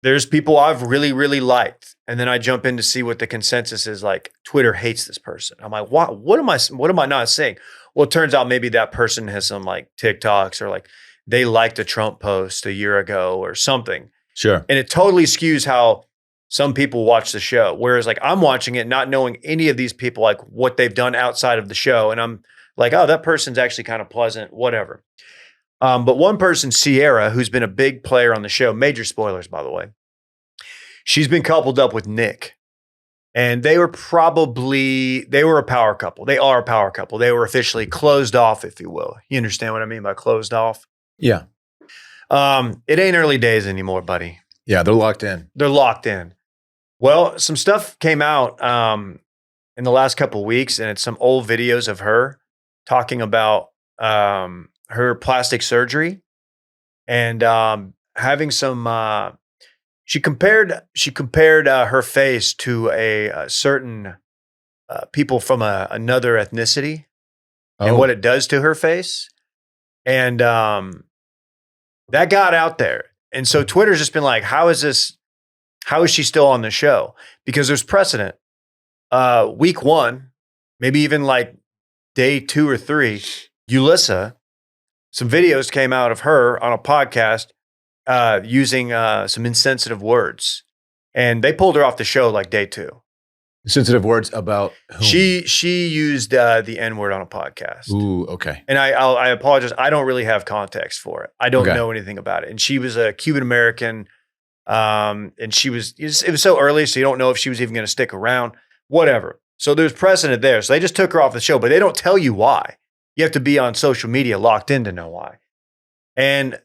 there's people I've really, really liked. And then I jump in to see what the consensus is. Like, Twitter hates this person. I'm like, what am I not saying? Well, it turns out maybe that person has some like TikToks, or like they liked a Trump post a year ago or something. Sure. And it totally skews how some people watch the show. Whereas like I'm watching it, not knowing any of these people, like what they've done outside of the show. And I'm like, oh, that person's actually kind of pleasant, whatever. But one person, Sierra, who's been a big player on the show, major spoilers, by the way, she's been coupled up with Nick. And they were a power couple. They are a power couple. They were officially closed off, if you will. You understand what I mean by closed off? Yeah. It ain't early days anymore, buddy. Yeah. They're locked in. They're locked in. Well, some stuff came out in the last couple of weeks, and it's some old videos of her talking about her plastic surgery and having some. She compared her face to a certain people from another ethnicity and what it does to her face, and that got out there. And so Twitter's just been like, how is she still on the show? Because there's precedent. Week 1, maybe even like day 2 or 3, Ulissa, some videos came out of her on a podcast using some insensitive words, and they pulled her off the show like day 2. Sensitive words about whom? She used the N-word on a podcast. Ooh, okay. And I apologize. I don't really have context for it. I don't Okay. know anything about it. And she was a Cuban American. And it was so early, so you don't know if she was even going to stick around, whatever. So there's precedent there. So they just took her off the show, but they don't tell you why. You have to be on social media locked in to know why. And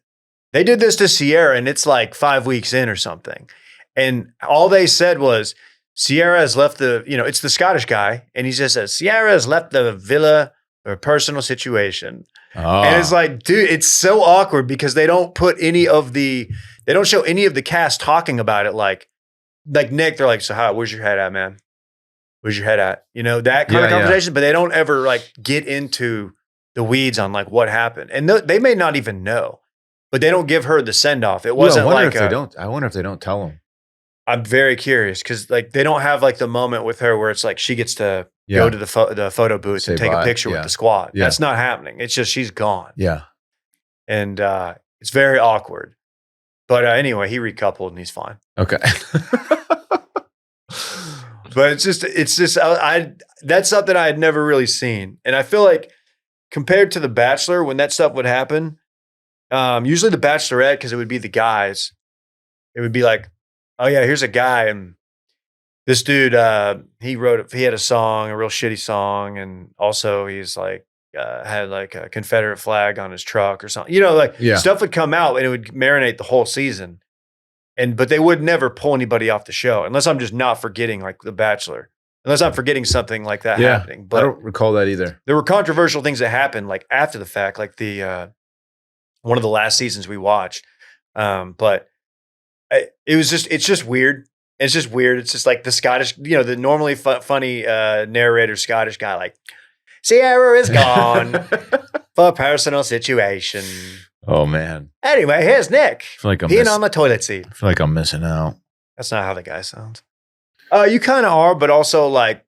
they did this to Sierra, and it's like 5 weeks in or something. And all they said was, Sierra has left it's the Scottish guy. And he just says, Sierra has left the villa for a personal situation. Oh. And it's like, dude, it's so awkward because they don't show any of the cast talking about it. Like Nick, they're like, so where's your head at, man? Where's your head at? That kind of Yeah, yeah. conversation, but they don't ever like get into the weeds on like what happened. And they may not even know, but they don't give her the send off. It wasn't I wonder like I wonder if they don't tell them. I'm very curious because like they don't have like the moment with her where it's like she gets to go to the photo booth Say and take bye. a picture Yeah. with the squad. Yeah. That's not happening. It's just she's gone. Yeah. And it's very awkward. But anyway, he recoupled and he's fine. Okay. But it's just that's something I had never really seen. And I feel like compared to The Bachelor, when that stuff would happen, usually The Bachelorette, because it would be the guys, it would be like, oh yeah, here's a guy, and this dude, he had a song, a real shitty song, and also he's like had like a Confederate flag on his truck or something. Stuff would come out and it would marinate the whole season. But they would never pull anybody off the show unless I'm just not forgetting like The Bachelor, unless I'm forgetting something like that happening. I But don't recall that either. there were controversial things that happened like after the fact, like the one of the last seasons we watched. But it's just weird. It's just weird. It's just like the Scottish, the normally funny narrator Scottish guy, like, Sierra is gone for a personal situation. Oh man, Anyway, here's Nick I feel like peeing on the toilet seat. I feel like I'm missing out. That's not how the guy sounds. You kind of are, but also like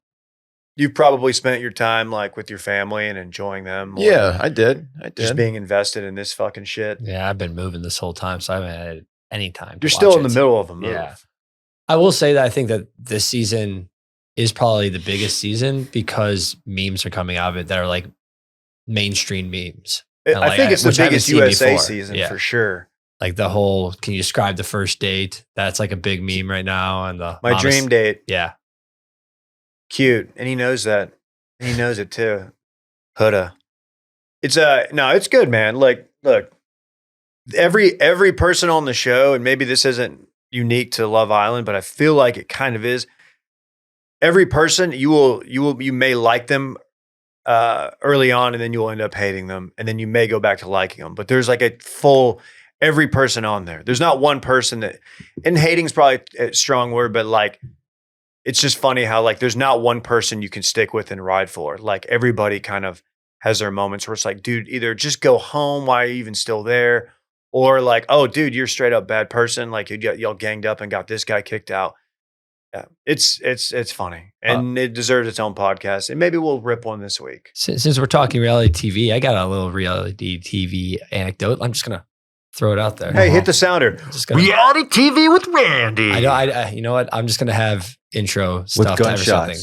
you've probably spent your time like with your family and enjoying them. more Yeah, than I did. just being invested in this fucking shit. Yeah, I've been moving this whole time, so I haven't had any time. You're to still watch in the it. middle of a move. Yeah. I will say that I think that this season is probably the biggest season because memes are coming out of it that are like mainstream memes. And, I like, think it's the which I haven't biggest seen USA before. season Yeah. for sure. Like the whole, can you describe the first date? That's like a big meme right now. And the My mama's- dream date, Yeah. cute, and he knows that, and he knows it too. Huda. It's no, it's good, man. Like, look, every person on the show, and maybe this isn't unique to Love Island, but I feel like it kind of is. Every person you may like them early on, and then you'll end up hating them, and then you may go back to liking them. But there's like a full every person on there. There's not one person that, and hating's probably a strong word, but like it's just funny how like there's not one person you can stick with and ride for. Like everybody kind of has their moments where it's like, dude, either just go home, why are you even still there? Or like, oh, dude, you're straight up bad person. Like y'all ganged up and got this guy kicked out. Yeah, it's funny, and it deserves its own podcast. And maybe we'll rip one this week. Since we're talking reality TV, I got a little reality TV anecdote. I'm just gonna throw it out there. Hey, hit the sounder. Just gonna, Reality TV with Randy. I you know what? I'm just gonna have intro stuff time or something.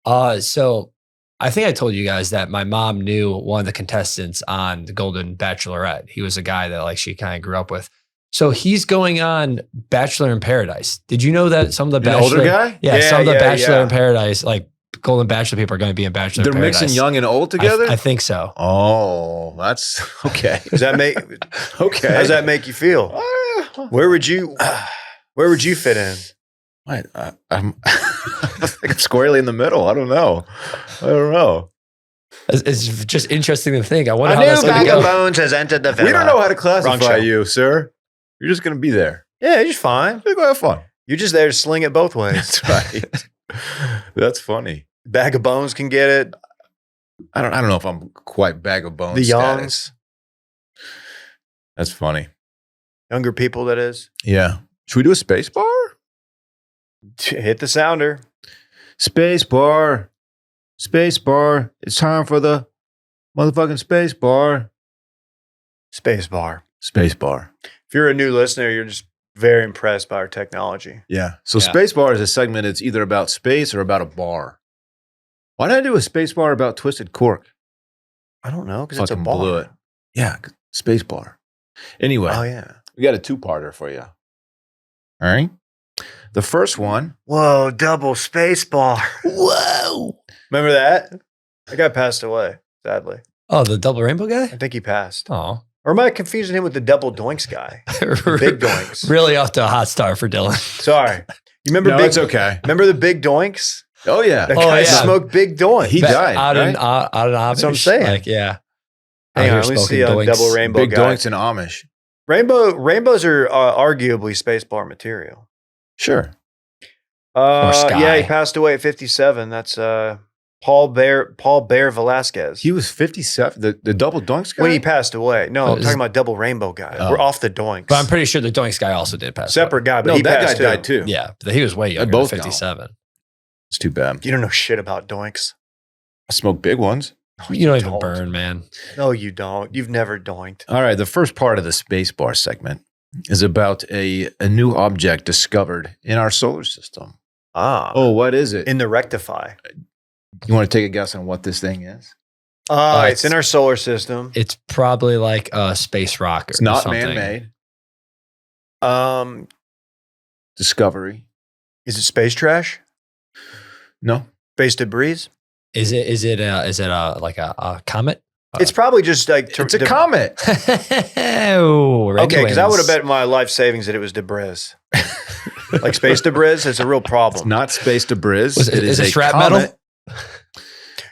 gunshots. So I think I told you guys that my mom knew one of the contestants on the Golden Bachelorette. He was a guy that like she kind of grew up with. So he's going on Bachelor in Paradise. Did you know that some of the An Bachelor, older guy? Yeah, Yeah, some of the yeah, Bachelor yeah. in Paradise, like Golden Bachelor people are going to be in Bachelor They're in Paradise. mixing young and old together. I think so. Oh, that's okay. Does that make Okay. How does that make you feel? Where would you fit in? What? I'm like squarely in the middle. I don't know. It's just interesting to think. I wonder A how that's new going to bag of go. bones has entered the villa. We don't know how to Wrong classify show. you, sir. You're just going to be there. Yeah, you're fine. You're going to have fun. You're just there to sling it both ways. That's right. That's funny. Bag of bones can get it. I don't know if I'm quite bag of bones The youngs. status. That's funny. Younger people, that is. Yeah. Should we do a space bar? Hit the sounder. Space bar. Space bar. It's time for the motherfucking space bar. Space bar. Space bar. If you're a new listener, you're just very impressed by our technology. Yeah. So Yeah. space bar is a segment. It's either about space or about a bar. Why did I do a space bar about Twisted Cork? I don't know, because it's a Fucking bar. blew it. Yeah. Space bar. Anyway, Oh, yeah. we got a two-parter for you. All right. The first one. Whoa, double space bar. Whoa. Remember that? That guy passed away, sadly. Oh, the double rainbow guy? I think he passed. Oh. Or am I confusing him with the double doinks guy? Big doinks. Really off to a hot start for Dillon. Sorry. You remember No, big, it's okay. Remember the big doinks? Oh, yeah. That Oh, guy yeah. smoked big doinks. He died, Out in right? Amish. That's what I'm saying. Like, yeah. Hang Out on, here let me smoking see a doinks. double rainbow Big guy. doinks and Amish. Rainbows are arguably space bar material. Sure. Sky. Yeah, he passed away at 57. That's Paul Bear Velasquez. He was 57. The double doinks guy? When he passed away. No, Oh, I'm is- talking about double rainbow guy. Oh. We're off the doinks. But I'm pretty sure the doinks guy also did pass. Separate guy, but no, he that guy passed died too. Yeah, but he was way younger both than know. 57. It's too bad. You don't know shit about doinks. I smoke big ones. You don't even burn, man. No, you don't. You've never doinked. All right. The first part of the space bar segment is about a new object discovered in our solar system. Ah. Oh, what is it? In the rectify. You want to take a guess on what this thing is? It's in our solar system. It's probably like a space rock or It's not something. man-made. Um, Discovery. is it space trash? No. Space debris? Is it like a comet? It's probably just like It's a comet. Oh, Randy Okay, because I would have wins. bet my life savings that it was debris. Like space debris is a real problem. It's not space debris. Was it- is it a shrapnel? comet.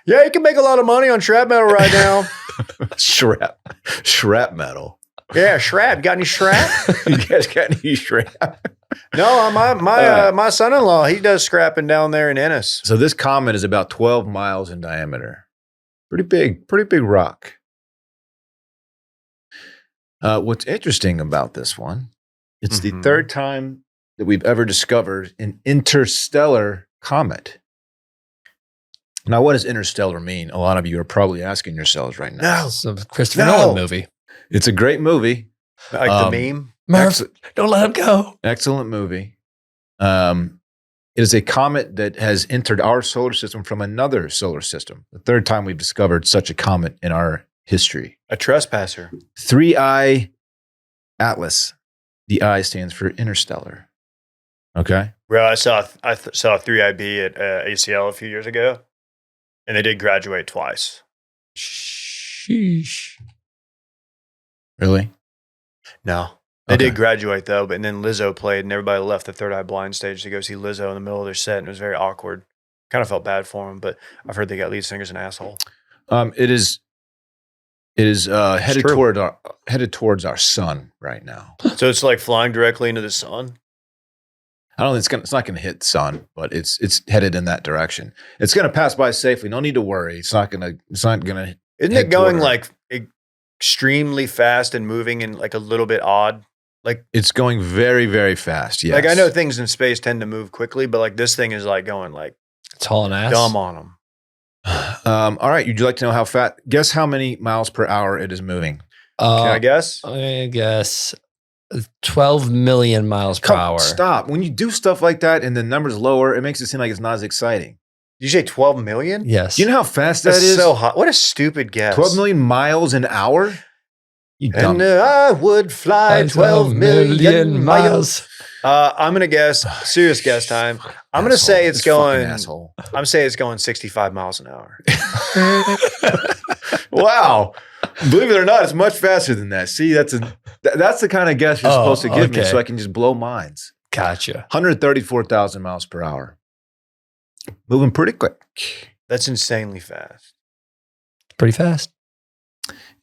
Yeah, you can make a lot of money on shrapnel right now. Shrapnel. Yeah, shrap. Got any shrap? You guys got any shrap? No, my son-in-law, he does scrapping down there in Ennis. So this comet is about 12 miles in diameter. Pretty big rock. What's interesting about this one, it's the third time that we've ever discovered an interstellar comet. Now, what does interstellar mean? A lot of you are probably asking yourselves right now. No. It's a Christopher Nolan movie. It's a great movie. Like the meme. Murph, don't let him go. Excellent movie. It is a comet that has entered our solar system from another solar system. The third time we've discovered such a comet in our history. A trespasser. 3I Atlas. The I stands for interstellar. Okay. Bro, I saw 3IB at ACL a few years ago, and they did graduate twice. Sheesh. Really? No. They Okay. did graduate, though, but then Lizzo played, and everybody left the Third Eye Blind stage to go see Lizzo in the middle of their set, and it was very awkward. Kind of felt bad for them, but I've heard they got lead singers an asshole. It is headed true. headed towards our sun right now. So it's like flying directly into the sun? I don't think it's not going to hit the sun, but it's headed in that direction. It's going to pass by safely. No need to worry. It's not going to. Isn't Head it going toward- like extremely fast and moving and like a little bit odd? Like, It's going very, very fast. Yes. like I know things in space tend to move quickly, but like this thing is like going like It's hauling ass. dumb on them. All right. Would you like to know how fast? Guess how many miles per hour it is moving? Can I guess? I guess 12 million miles per hour. Stop. When you do stuff like that and the number's lower, it makes it seem like it's not as exciting. Did you say 12 million? Yes. Do you know how fast That's that is? so hot. What a stupid guess. 12 million miles an hour? You dumb. And I would fly 12 million miles. I'm going to guess, serious guess time. I'm going to say it's going, Asshole. I'm saying it's going 65 miles an hour. Wow. Believe it or not, it's much faster than that. See, that's the kind of guess you're Oh, supposed to give me okay. so I can just blow minds. Gotcha. 134,000 miles per hour. Moving pretty quick. That's insanely fast. Pretty fast.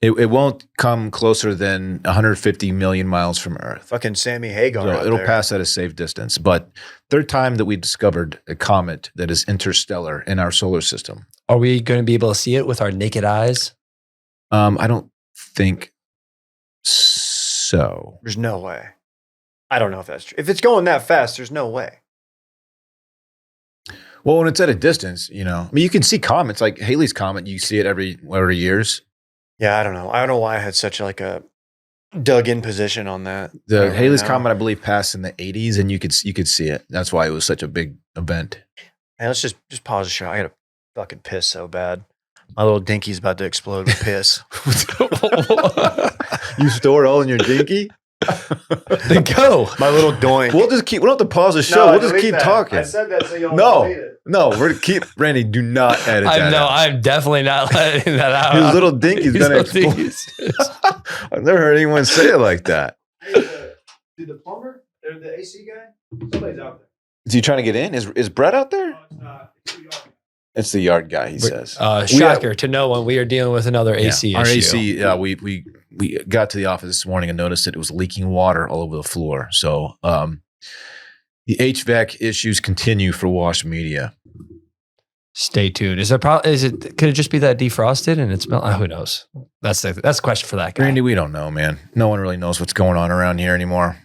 It won't come closer than 150 million miles from Earth. Fucking Sammy Hagar. So out it'll there. pass at a safe distance. But third time that we discovered a comet that is interstellar in our solar system. Are we going to be able to see it with our naked eyes? I don't think so. There's no way. I don't know if that's true. If it's going that fast, there's no way. Well, when it's at a distance, I mean, you can see comets like Halley's Comet. You see it every years. Yeah, I don't know. I don't know why I had such like a dug in position on that. I The don't really Halley's know. Comet, I believe, passed in the 80s, and you could see it. That's why it was such a big event. Hey, let's just pause the show. I gotta fucking piss so bad. My little dinky's about to explode with piss. You store all in your dinky? Then go. My little doink. We don't have to pause the show. We'll just keep talking. said that so you No, we're gonna keep Randy. Do not edit that. out. I'm definitely not letting that out. His little dinky's His gonna little explode. dinkies. I've never heard anyone say it like that. Dude, the plumber or the AC guy, somebody's out there. Is he trying to get in? Is Brett out there? It's not. It's too dark. It's the yard guy. He says. Shocker to no one. We are dealing with another AC Our issue. AC. We got to the office this morning and noticed that it was leaking water all over the floor. So the HVAC issues continue for Wash Media. Stay tuned. Is there could it just be that defrosted and it smells? Who knows? That's a question for that guy. Randy, we don't know, man. No one really knows what's going on around here anymore.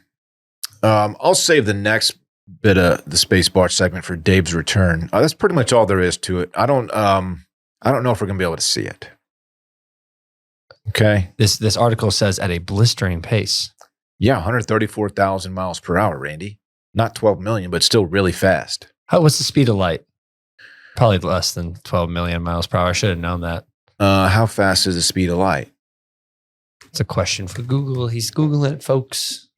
I'll save the next bit of the Space Bar segment for Dave's return. That's pretty much all there is to it. I don't know if we're gonna be able to see it. Okay. This article says at a blistering pace. Yeah, 134,000 miles per hour, Randy. Not 12 million, but still really fast. What's the speed of light? Probably less than 12 million miles per hour. I should have known that. How fast is the speed of light? It's a question for Google. He's Googling it, folks.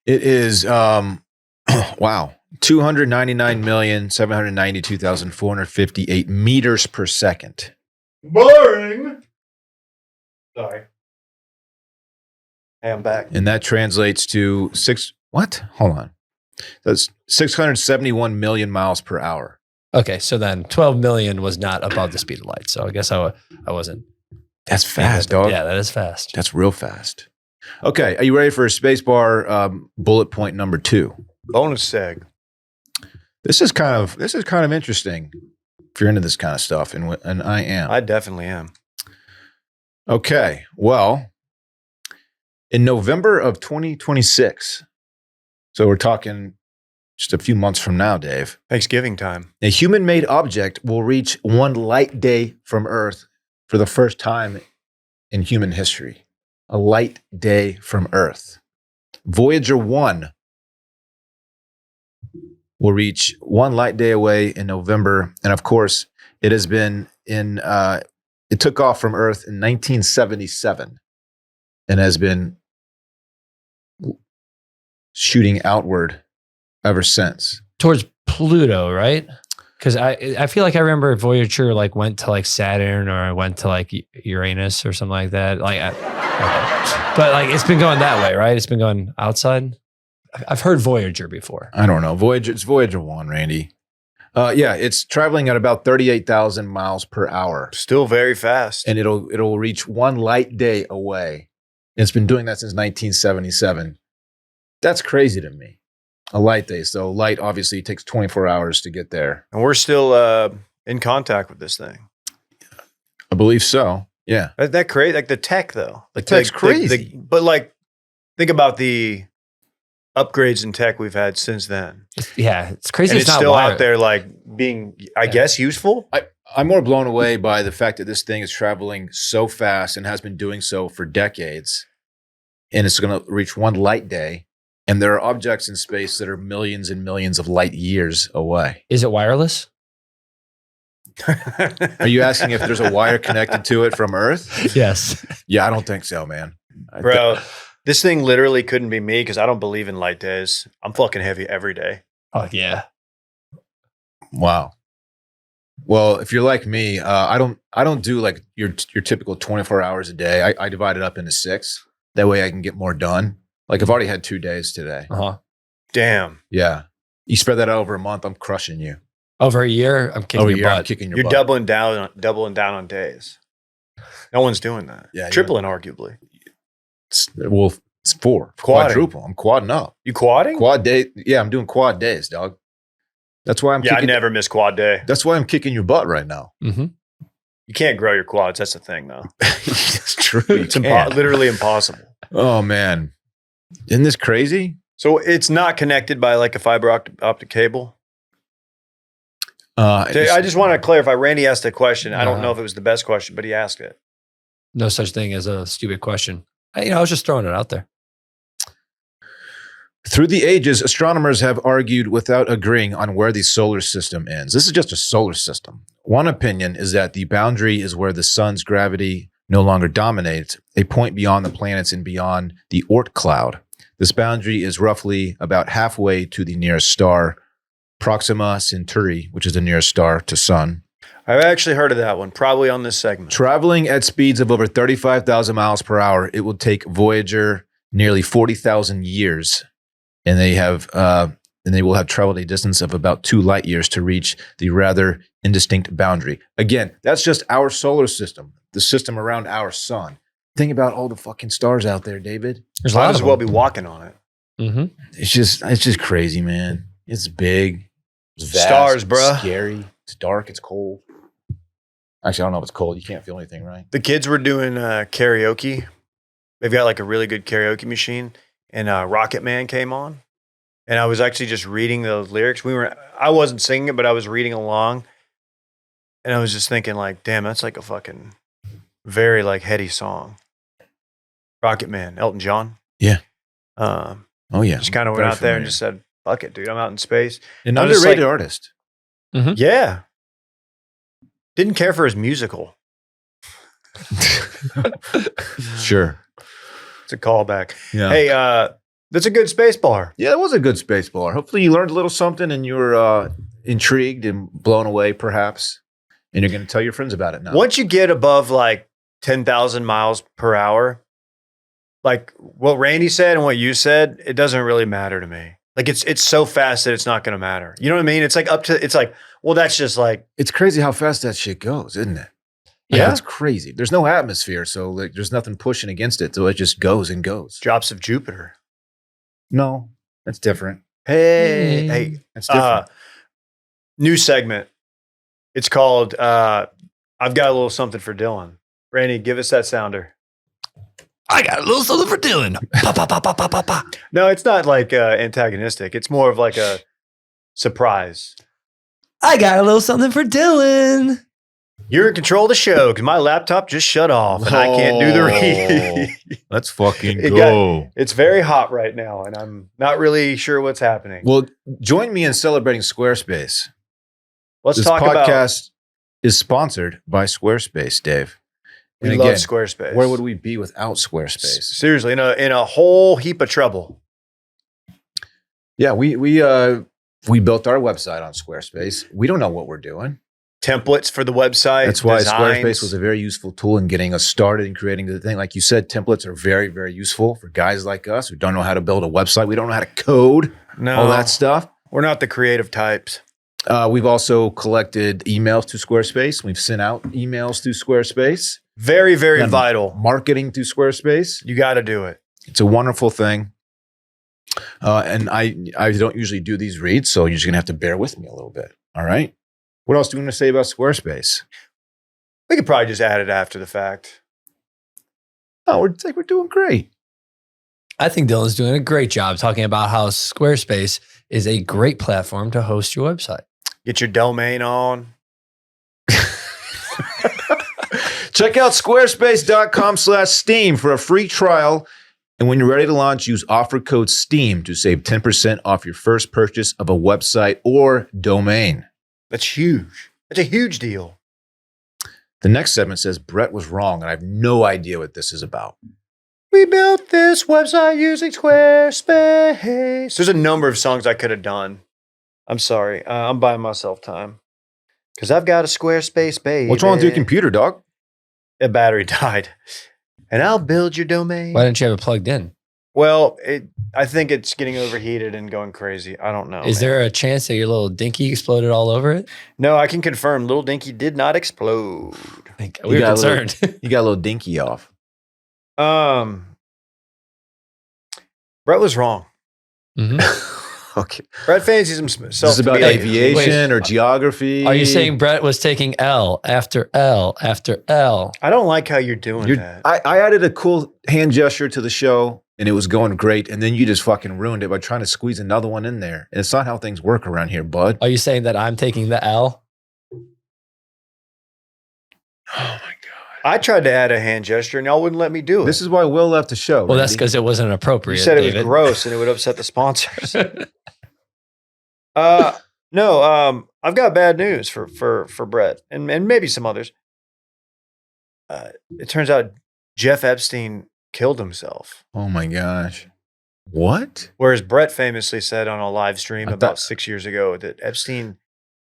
It is wow, 299,792,458 meters per second. Boring. Sorry. Hey, I'm back. And that translates to Hold on. That's 671 million miles per hour. Okay, so then 12 million was not above the speed of light. So I guess I wasn't. That's fast, dog. Yeah, that is fast. That's real fast. Okay, are you ready for a Spacebar bullet point number 2? Bonus seg. This is kind of interesting if you're into this kind of stuff, and I am. I definitely am. Okay, well, In November of 2026, so we're talking just a few months from now, Dave, Thanksgiving time. a human-made object will reach one light day from Earth for the first time in human history. A light day from Earth. Voyager 1 will reach one light day away in November. And of course, it has been it took off from Earth in 1977 and has been shooting outward ever since. Towards Pluto, right? Because I feel like I remember Voyager like went to like Saturn or went to like Uranus or something like that. But like it's been going that way, right? It's been going outside. I've heard Voyager before. I don't know. It's Voyager 1, Randy. Yeah, it's traveling at about 38,000 miles per hour. Still very fast. And it'll reach one light day away. It's been doing that since 1977. That's crazy to me. A light day. So light obviously takes 24 hours to get there. And we're still in contact with this thing. I believe so. Yeah. That crazy? Like the tech, though. The tech's crazy. But like, think about the upgrades in tech we've had since then. Yeah, it's crazy. And It's it's not still wired. out there, like being, I guess, useful. I'm more blown away by the fact that this thing is traveling so fast and has been doing so for decades. And it's going to reach one light day. And there are objects in space that are millions and millions of light years away. Is it wireless? Are you asking if there's a wire connected to it from Earth? Yes. Yeah, I don't think so, man. Bro, this thing literally couldn't be me because I don't believe in light days. I'm fucking heavy every day. Oh yeah. Wow. Well, if you're like me, I don't do like your typical 24 hours a day. I divide it up into 6. That way I can get more done. Like I've already had 2 days today. Damn. Yeah. You spread that out over a month, I'm crushing you. Over a year, I'm kicking Over a your year, I'm butt. kicking your You're butt. doubling down on days. No one's doing that. Yeah, Tripling, arguably. It's 4. Quadding. Quadruple. I'm quadding up. You quadding? Quad day. Yeah, I'm doing quad days, dog. That's why I'm Yeah, I kicking. never miss quad day. That's why I'm kicking your butt right now. Mm-hmm. You can't grow your quads. That's the thing, though. It's true. It's literally impossible. Oh man, isn't this crazy? So it's not connected by like a fiber optic cable? I just want to clarify. Randy asked a question. I don't know if it was the best question, but he asked it. No such thing as a stupid question. I was just throwing it out there. Through the ages, astronomers have argued without agreeing on where the solar system ends. This is just a solar system. One opinion is that the boundary is where the sun's gravity no longer dominates, a point beyond the planets and beyond the Oort cloud. This boundary is roughly about halfway to the nearest star, Proxima Centauri, which is the nearest star to sun. I've actually heard of that one, probably on this segment. Traveling at speeds of over 35,000 miles per hour, it will take Voyager nearly 40,000 years, and they will have traveled a distance of about 2 light years to reach the rather indistinct boundary. Again, that's just our solar system, the system around our sun. Think about all the fucking stars out there, David. There's a Might lot as of well them. be walking on it. Mm-hmm. It's just crazy, man. It's big. It's vast, Stars, it's bruh. scary. It's dark. It's cold. Actually, I don't know if it's cold. You can't feel anything, right? The kids were doing karaoke. They've got like a really good karaoke machine, and Rocket Man came on. And I was actually just reading the lyrics. I wasn't singing it, but I was reading along. And I was just thinking like, damn, that's like a fucking very like heady song. Rocket Man, Elton John. Yeah. Oh yeah. Just kind of went Very out there and familiar. just said, fuck it, dude. I'm out in space. An I'm just underrated like- artist. Yeah. Didn't care for his musical. Sure. It's a callback. Yeah. Hey, that's a good space bar. Yeah, that was a good space bar. Hopefully you learned a little something and you were intrigued and blown away, perhaps. And you're going to tell your friends about it now. Once you get above like 10,000 miles per hour, like what Randy said and what you said, it doesn't really matter to me. Like it's so fast that it's not going to matter. You know what I mean? It's like well, that's just like, It's crazy how fast that shit goes, isn't it? Like, Yeah. It's crazy. There's no atmosphere, so like there's nothing pushing against it. So it just goes and goes. drops of Jupiter. No, that's different. Hey. That's different. New segment. It's called, I've got a little something for Dillon. Randy, give us that sounder. I got a little something for Dillon. Pa, pa, pa, pa, pa, pa, pa. No, it's not like antagonistic. It's more of like a surprise. I got a little something for Dillon. You're in control of the show because my laptop just shut off and I can't do the read. Let's fucking It go. It's very hot right now and I'm not really sure what's happening. Well, join me in celebrating Squarespace. Let's This talk about. podcast is sponsored by Squarespace, Dave. We And love again, Squarespace. where would we be without Squarespace? Seriously, in a whole heap of trouble. Yeah, we built our website on Squarespace. We don't know what we're doing. Templates for the website. That's why designs. Squarespace was a very useful tool in getting us started and creating the thing. Like you said, templates are very, very useful for guys like us who don't know how to build a website. We don't know how to code, all that stuff. We're not the creative types. We've also collected emails to Squarespace. We've sent out emails to Squarespace. Very, very Done vital. Marketing to Squarespace. You got to do it. It's a wonderful thing. And I don't usually do these reads, so you're just going to have to bear with me a little bit. All right. What else do we want to say about Squarespace? We could probably just add it after the fact. Oh, we're doing great. I think Dylan's doing a great job talking about how Squarespace is a great platform to host your website. Get your domain on. Check out squarespace.com/steam for a free trial. And when you're ready to launch, use offer code STEAM to save 10% off your first purchase of a website or domain. That's huge. That's a huge deal. The next segment says Brett was wrong, and I have no idea what this is about. We built this website using Squarespace. There's a number of songs I could have done. I'm sorry. I'm buying myself time. Because I've got a Squarespace, baby. What's wrong with your computer, dog? A battery died. And I'll build your domain. Why didn't you have it plugged in? Well, I think it's getting overheated and going crazy. I don't know. Is there a chance that your little Dinky exploded all over it? No, I can confirm Little Dinky did not explode. We were got a little- concerned. You got a little dinky off. Brett was wrong. Okay. Brett fancies himself. Is this to about be like- aviation or geography? Are you saying Brett was taking L after L after L? I don't like how you're doing that. I added a cool hand gesture to the show, and it was going great, and then you just fucking ruined it by trying to squeeze another one in there. And it's not how things work around here, bud. Are you saying that I'm taking the L? Oh my god! I tried to add a hand gesture and y'all wouldn't let me do it. This is why Will left the show. Well, that's Randy. because it wasn't appropriate. You said it was David. gross and it would upset the sponsors. No, I've got bad news for Brett and maybe some others. It turns out Jeff Epstein killed himself. Oh my gosh! What? Whereas Brett famously said on a live stream I about thought- 6 years ago that Epstein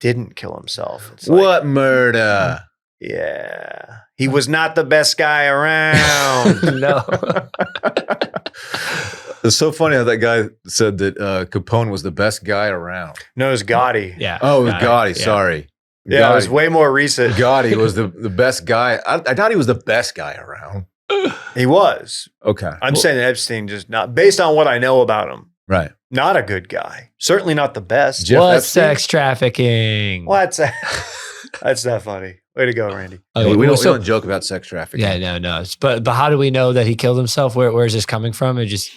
didn't kill himself. It's like, What murder? yeah. He was not the best guy around. No. It's so funny how that guy said that Capone was the best guy around. No, it was Gotti. Yeah. Oh, it was got Gotti. Yeah. Sorry. Yeah, it was Gotti. way more recent. Gotti was the best guy. I thought he was the best guy around. He was. Okay. I'm saying that Epstein just not, based on what I know about him, Right. not a good guy. Certainly not the best. Jeff What's Epstein? sex trafficking? What's that? That's not funny. Way to go, Randy. Okay, we well, don't joke about sex trafficking. Yeah, no. But how do we know that he killed himself? Where is this coming from? Is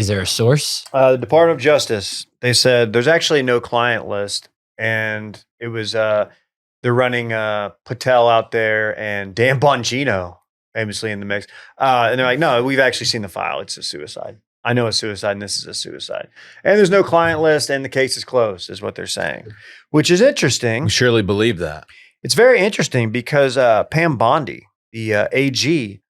there a source? The Department of Justice, they said there's actually no client list. And it was, they're running Patel out there and Dan Bongino famously in the mix. And they're like, no, we've actually seen the file. It's a suicide. I know it's suicide and this is a suicide. And there's no client list and the case is closed is what they're saying, which is interesting. We surely believe that. It's very interesting because Pam Bondi, the AG,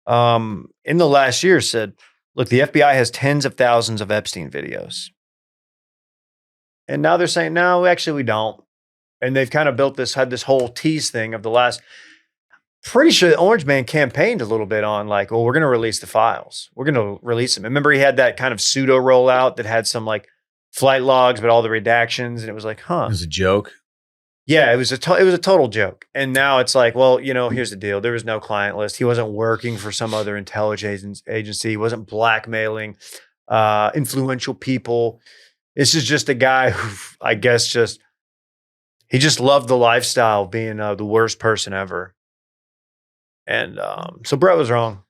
in the last year said, look, the FBI has tens of thousands of Epstein videos. And now they're saying, no, actually we don't. And they've kind of had this whole tease thing of the last, pretty sure the Orange Man campaigned a little bit on like, well, we're going to release the files. We're going to release them. Remember he had that kind of pseudo rollout that had some like flight logs, but all the redactions. And it was like, huh. It was a joke. Yeah, it was a total joke. And now it's like, well, here's the deal. There was no client list. He wasn't working for some other intelligence agency. He wasn't blackmailing influential people. This is just a guy who, I guess, he just loved the lifestyle of being the worst person ever. And so Brett was wrong.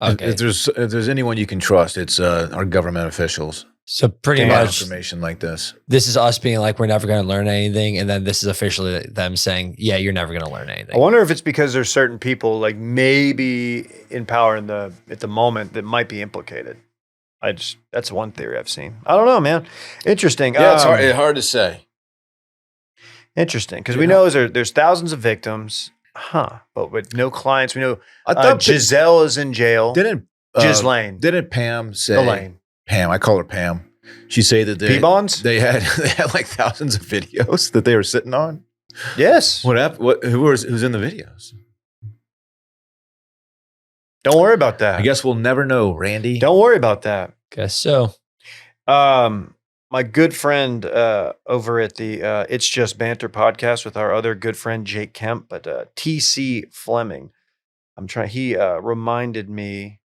Okay. If there's anyone you can trust, it's our government officials. So pretty Damn much information like this. this is us being like, we're never going to learn anything. And then this is officially them saying, yeah, you're never going to learn anything. I wonder if it's because there's certain people like maybe in power at the moment that might be implicated. That's one theory I've seen. I don't know, man. Interesting. Yeah, it's hard to say. Interesting, because we know there's thousands of victims, but with no clients. We know I thought Giselle is in jail. Didn't Ghislaine. Pam say Elaine. Pam? I call her Pam. She say that P-bonds? they had like thousands of videos that they were sitting on. Yes. What happened? Who's in the videos? Don't worry about that. I guess we'll never know, Randy. Don't worry about that. Guess so. My good friend over at the It's Just Banter podcast with our other good friend Jake Kemp, but TC Fleming. He reminded me.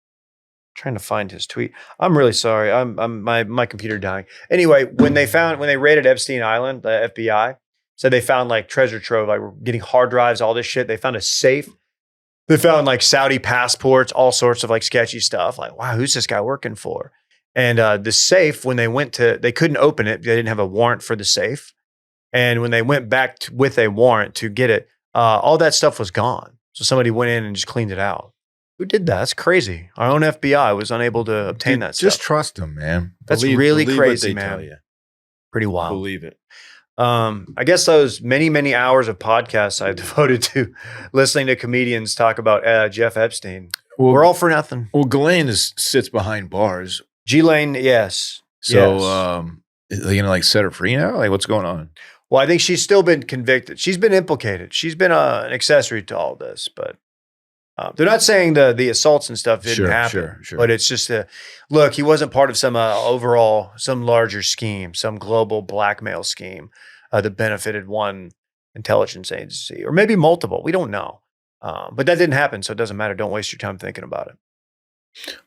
Trying to find his tweet. I'm really sorry. My computer dying. Anyway, when they raided Epstein Island, the FBI said they found like treasure trove, like we're getting hard drives, all this shit. They found a safe. They found like Saudi passports, all sorts of like sketchy stuff. Like, wow, who's this guy working for? And the safe, when they couldn't open it. They didn't have a warrant for the safe. And when they went back with a warrant to get it, all that stuff was gone. So somebody went in and just cleaned it out. Who did that? That's crazy. Our own FBI was unable to obtain that stuff. Just trust them, man. That's really believe crazy, what they man. tell you. Pretty wild. Believe it. I guess those many, many hours of podcasts I've devoted to listening to comedians talk about Jeff Epstein. Well, We're all for nothing. Well, Ghislaine sits behind bars. Ghislaine, yes. So, yes. are they gonna like set her free now? Like, what's going on? Well, I think she's still been convicted. She's been implicated. She's been an accessory to all this, but they're not saying the assaults and stuff didn't happen. Sure. But it's just look, he wasn't part of some some larger scheme, some global blackmail scheme that benefited one intelligence agency or maybe multiple. We don't know. But that didn't happen, so it doesn't matter. Don't waste your time thinking about it.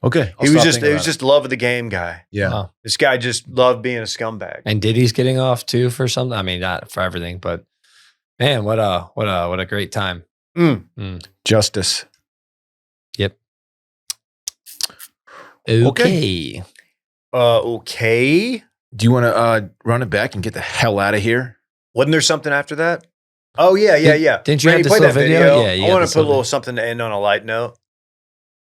Okay. He was just love of the game guy. Yeah. Wow. This guy just loved being a scumbag. And Diddy's getting off too for something. I mean, not for everything, but man, what a great time. Justice. Yep. Okay. Okay. Do you want to run it back and get the hell out of here? Wasn't there something after that? Oh yeah. Didn't you Randy, have this play little that video? Yeah, you I got want this to put a little little something to end on a light note.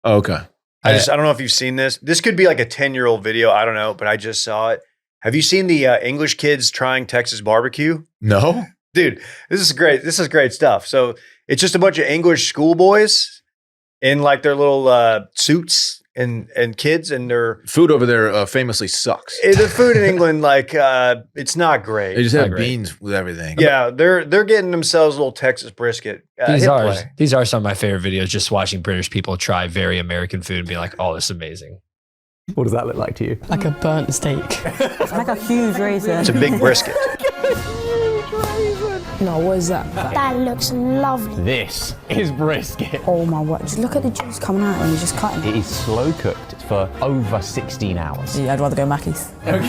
Oh, okay. I don't know if you've seen this. This could be like a 10-year-old video. I don't know, but I just saw it. Have you seen the English kids trying Texas barbecue? No. Dude, this is great. This is great stuff. So it's just a bunch of English schoolboys in like their little suits and kids, and their Food over there famously sucks. the food in England, like it's not great. They just have Not great. beans with everything. Yeah, they're getting themselves a little Texas brisket. These are some of my favorite videos. Just watching British people try very American food and be like, "Oh, this is amazing." What does that look like to you? Like a burnt steak. It's like a huge raisin. It's a big brisket. No, what is that? That looks lovely. This is brisket. Oh my word. Just look at the juice coming out when you're just cutting It is slow cooked for over 16 hours. Yeah, I'd rather go Mackey's. Rather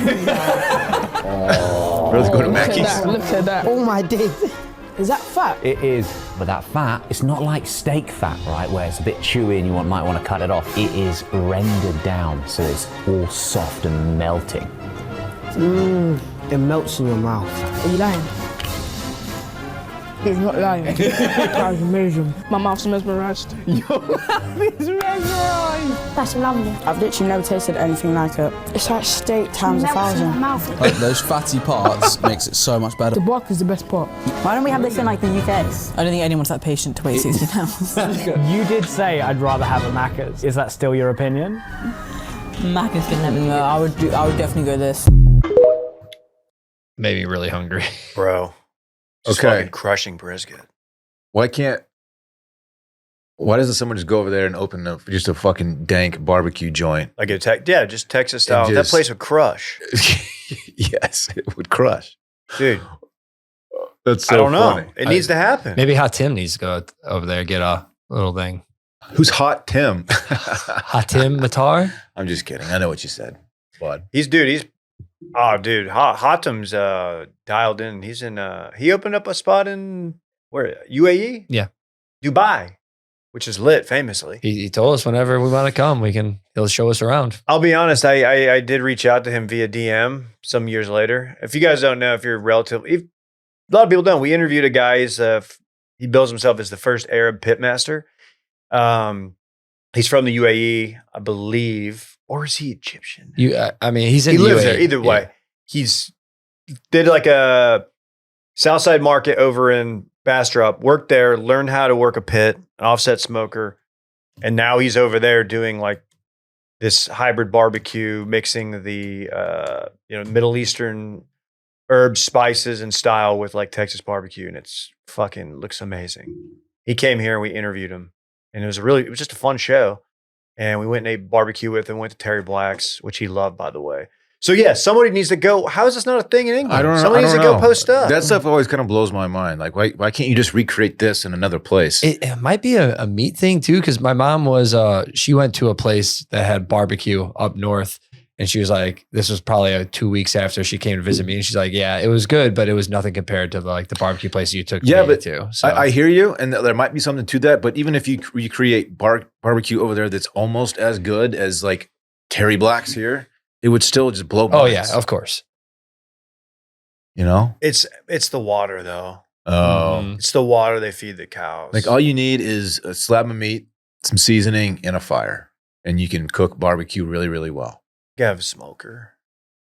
go to Mackey's. Look at that. Oh my days. Is that fat? It is, but that fat, it's not like steak fat, right, where it's a bit chewy and you might want to cut it off. It is rendered down, so it's all soft and melting. It melts in your mouth. Are you lying? He's not lying. That was amazing. My mouth's mesmerized. That's lovely. I've literally never tasted anything like it. It's like steak times 1,000. Mouth. Like those fatty parts makes it so much better. The bark is the best part. Why don't we have this in like the UK? I don't think anyone's that patient to wait 16 hours. You did say I'd rather have a Macca's. Is that still your opinion? Macca's can never. No, I would definitely go this. Made me really hungry. Bro. Just Okay. fucking crushing brisket. Why doesn't someone just go over there and open just a fucking dank barbecue joint? Like just Texas style. That just- place would crush. Yes, it would crush. Dude, That's so I don't know. funny. It needs to happen. Maybe Hot Tim needs to go over there, get a little thing. Who's Hot Tim? Hot Tim Matar? I'm just kidding. I know what you said, bud. Hatem's dialed in. He's in he opened up a spot in where UAE? Yeah. Dubai which is lit famously. He told us whenever we want to come, he'll show us around. I'll be honest, I did reach out to him via DM some years later. If you guys don't know, if you're relatively, a lot of people don't. We interviewed a guy. He bills himself as the first Arab pitmaster. He's from the UAE, I believe, or is he Egyptian? I mean, he lives UAE. there. Either way, he's did like a Southside market over in Bastrop, worked there, learned how to work a pit, an offset smoker, and now he's over there doing like this hybrid barbecue, mixing the Middle Eastern herbs, spices, and style with like Texas barbecue, and it's fucking looks amazing. He came here and we interviewed him, and it was just a fun show. And we went and ate barbecue with him, went to Terry Black's, which he loved, by the way. So yeah, somebody needs to go. How is this not a thing in England? I don't know. Somebody needs to go post up. That stuff always kind of blows my mind. Like, why can't you just recreate this in another place? It might be a meat thing too, because my mom she went to a place that had barbecue up north, and she was like, this was probably 2 weeks after she came to visit me, and she's like, yeah, it was good, but it was nothing compared to like the barbecue place you took me to. So I hear you, and there might be something to that. But even if you recreate barbecue over there that's almost as good as like Terry Black's here, it would still just blow by. Oh yeah, of course. You know? It's the water though. Oh. It's the water they feed the cows. Like all you need is a slab of meat, some seasoning, and a fire. And you can cook barbecue really, really well. You gotta have a smoker.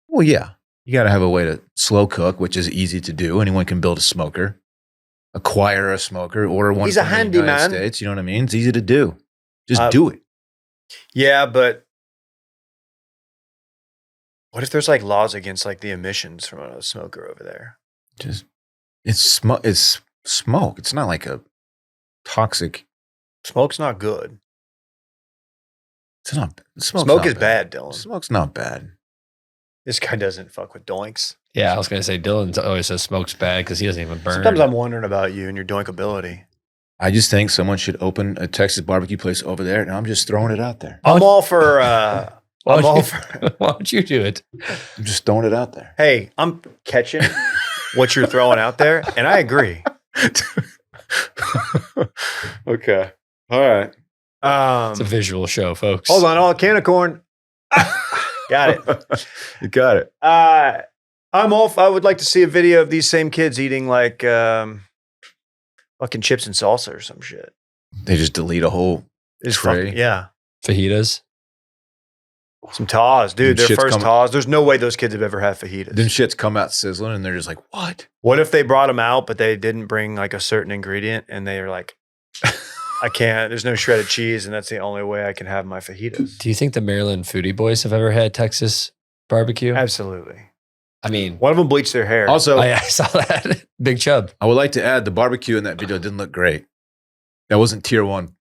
Well, yeah. You got to have a way to slow cook, which is easy to do. Anyone can build a smoker, acquire a smoker, order one He's a from the handyman. United States. You know what I mean? It's easy to do. Just do it. Yeah, but what if there's like laws against like the emissions from a smoker over there? It's smoke. It's smoke. It's not like a toxic. Smoke's not good. It's not. Smoke is bad, Dillon. Smoke's not bad. This guy doesn't fuck with doinks. Yeah, I was going to say Dillon always says smoke's bad because he doesn't even burn. Sometimes I'm wondering about you and your doinkability. I just think someone should open a Texas barbecue place over there, and I'm just throwing it out there. I'm all for. Why don't you do it? I'm just throwing it out there. Hey, I'm catching what you're throwing out there, and I agree. Okay. All right. It's a visual show, folks. Hold on, a can of corn. Got it. You got it. I'm off. I would like to see a video of these same kids eating like fucking chips and salsa or some shit. They just delete a whole tray. Yeah. Fajitas. Some Taws, dude. Them Their shits first come- Taws. There's no way those kids have ever had fajitas. Them shits come out sizzling, and they're just like, what? What if they brought them out, but they didn't bring like a certain ingredient, and they were like, I can't. There's no shredded cheese, and that's the only way I can have my fajitas. Do you think the Maryland foodie boys have ever had Texas barbecue? Absolutely. I mean, one of them bleached their hair. Also, I saw that. Big Chub. I would like to add the barbecue in that video didn't look great. That wasn't tier 1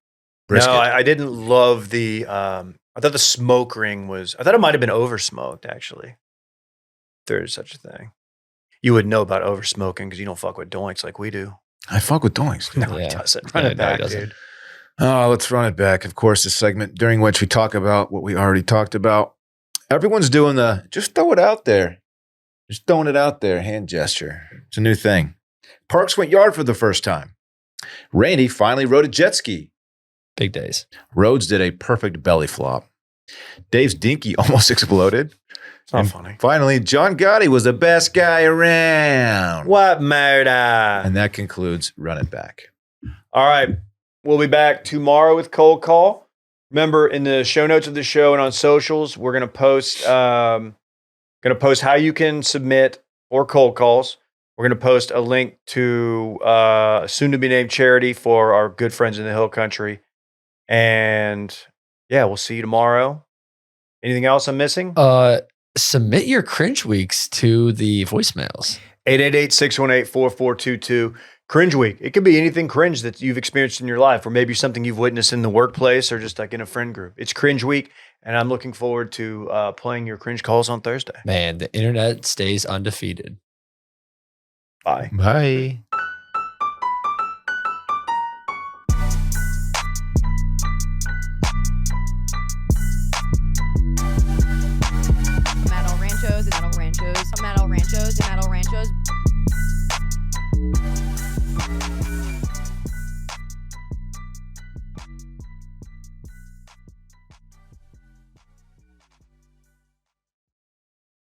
brisket. No, I didn't love the. I thought the smoke ring was. I thought it might have been over smoked. Actually, if there is such a thing. You would know about over smoking because you don't fuck with doinks like we do. I fuck with doinks. Dude. No, it doesn't. Run it back, dude. Oh, let's run it back. Of course, the segment during which we talk about what we already talked about. Everyone's doing the just throw it out there. Just throwing it out there hand gesture. It's a new thing. Parks went yard for the first time. Randy finally rode a jet ski. Big days. Rhodes did a perfect belly flop. Dave's dinky almost exploded. It's not funny. Finally, John Gotti was the best guy around. What murder? And that concludes Run It Back. All right. We'll be back tomorrow with Cold Call. Remember, in the show notes of the show and on socials, we're going to post how you can submit or cold calls. We're going to post a link to a soon-to-be-named charity for our good friends in the Hill Country. And, yeah, we'll see you tomorrow. Anything else I'm missing? Submit your cringe weeks to the voicemails. 888-618-4422. Cringe week. It could be anything cringe that you've experienced in your life, or maybe something you've witnessed in the workplace or just like in a friend group. It's cringe week, and I'm looking forward to playing your cringe calls on Thursday. Man, the internet stays undefeated. Bye. Bye.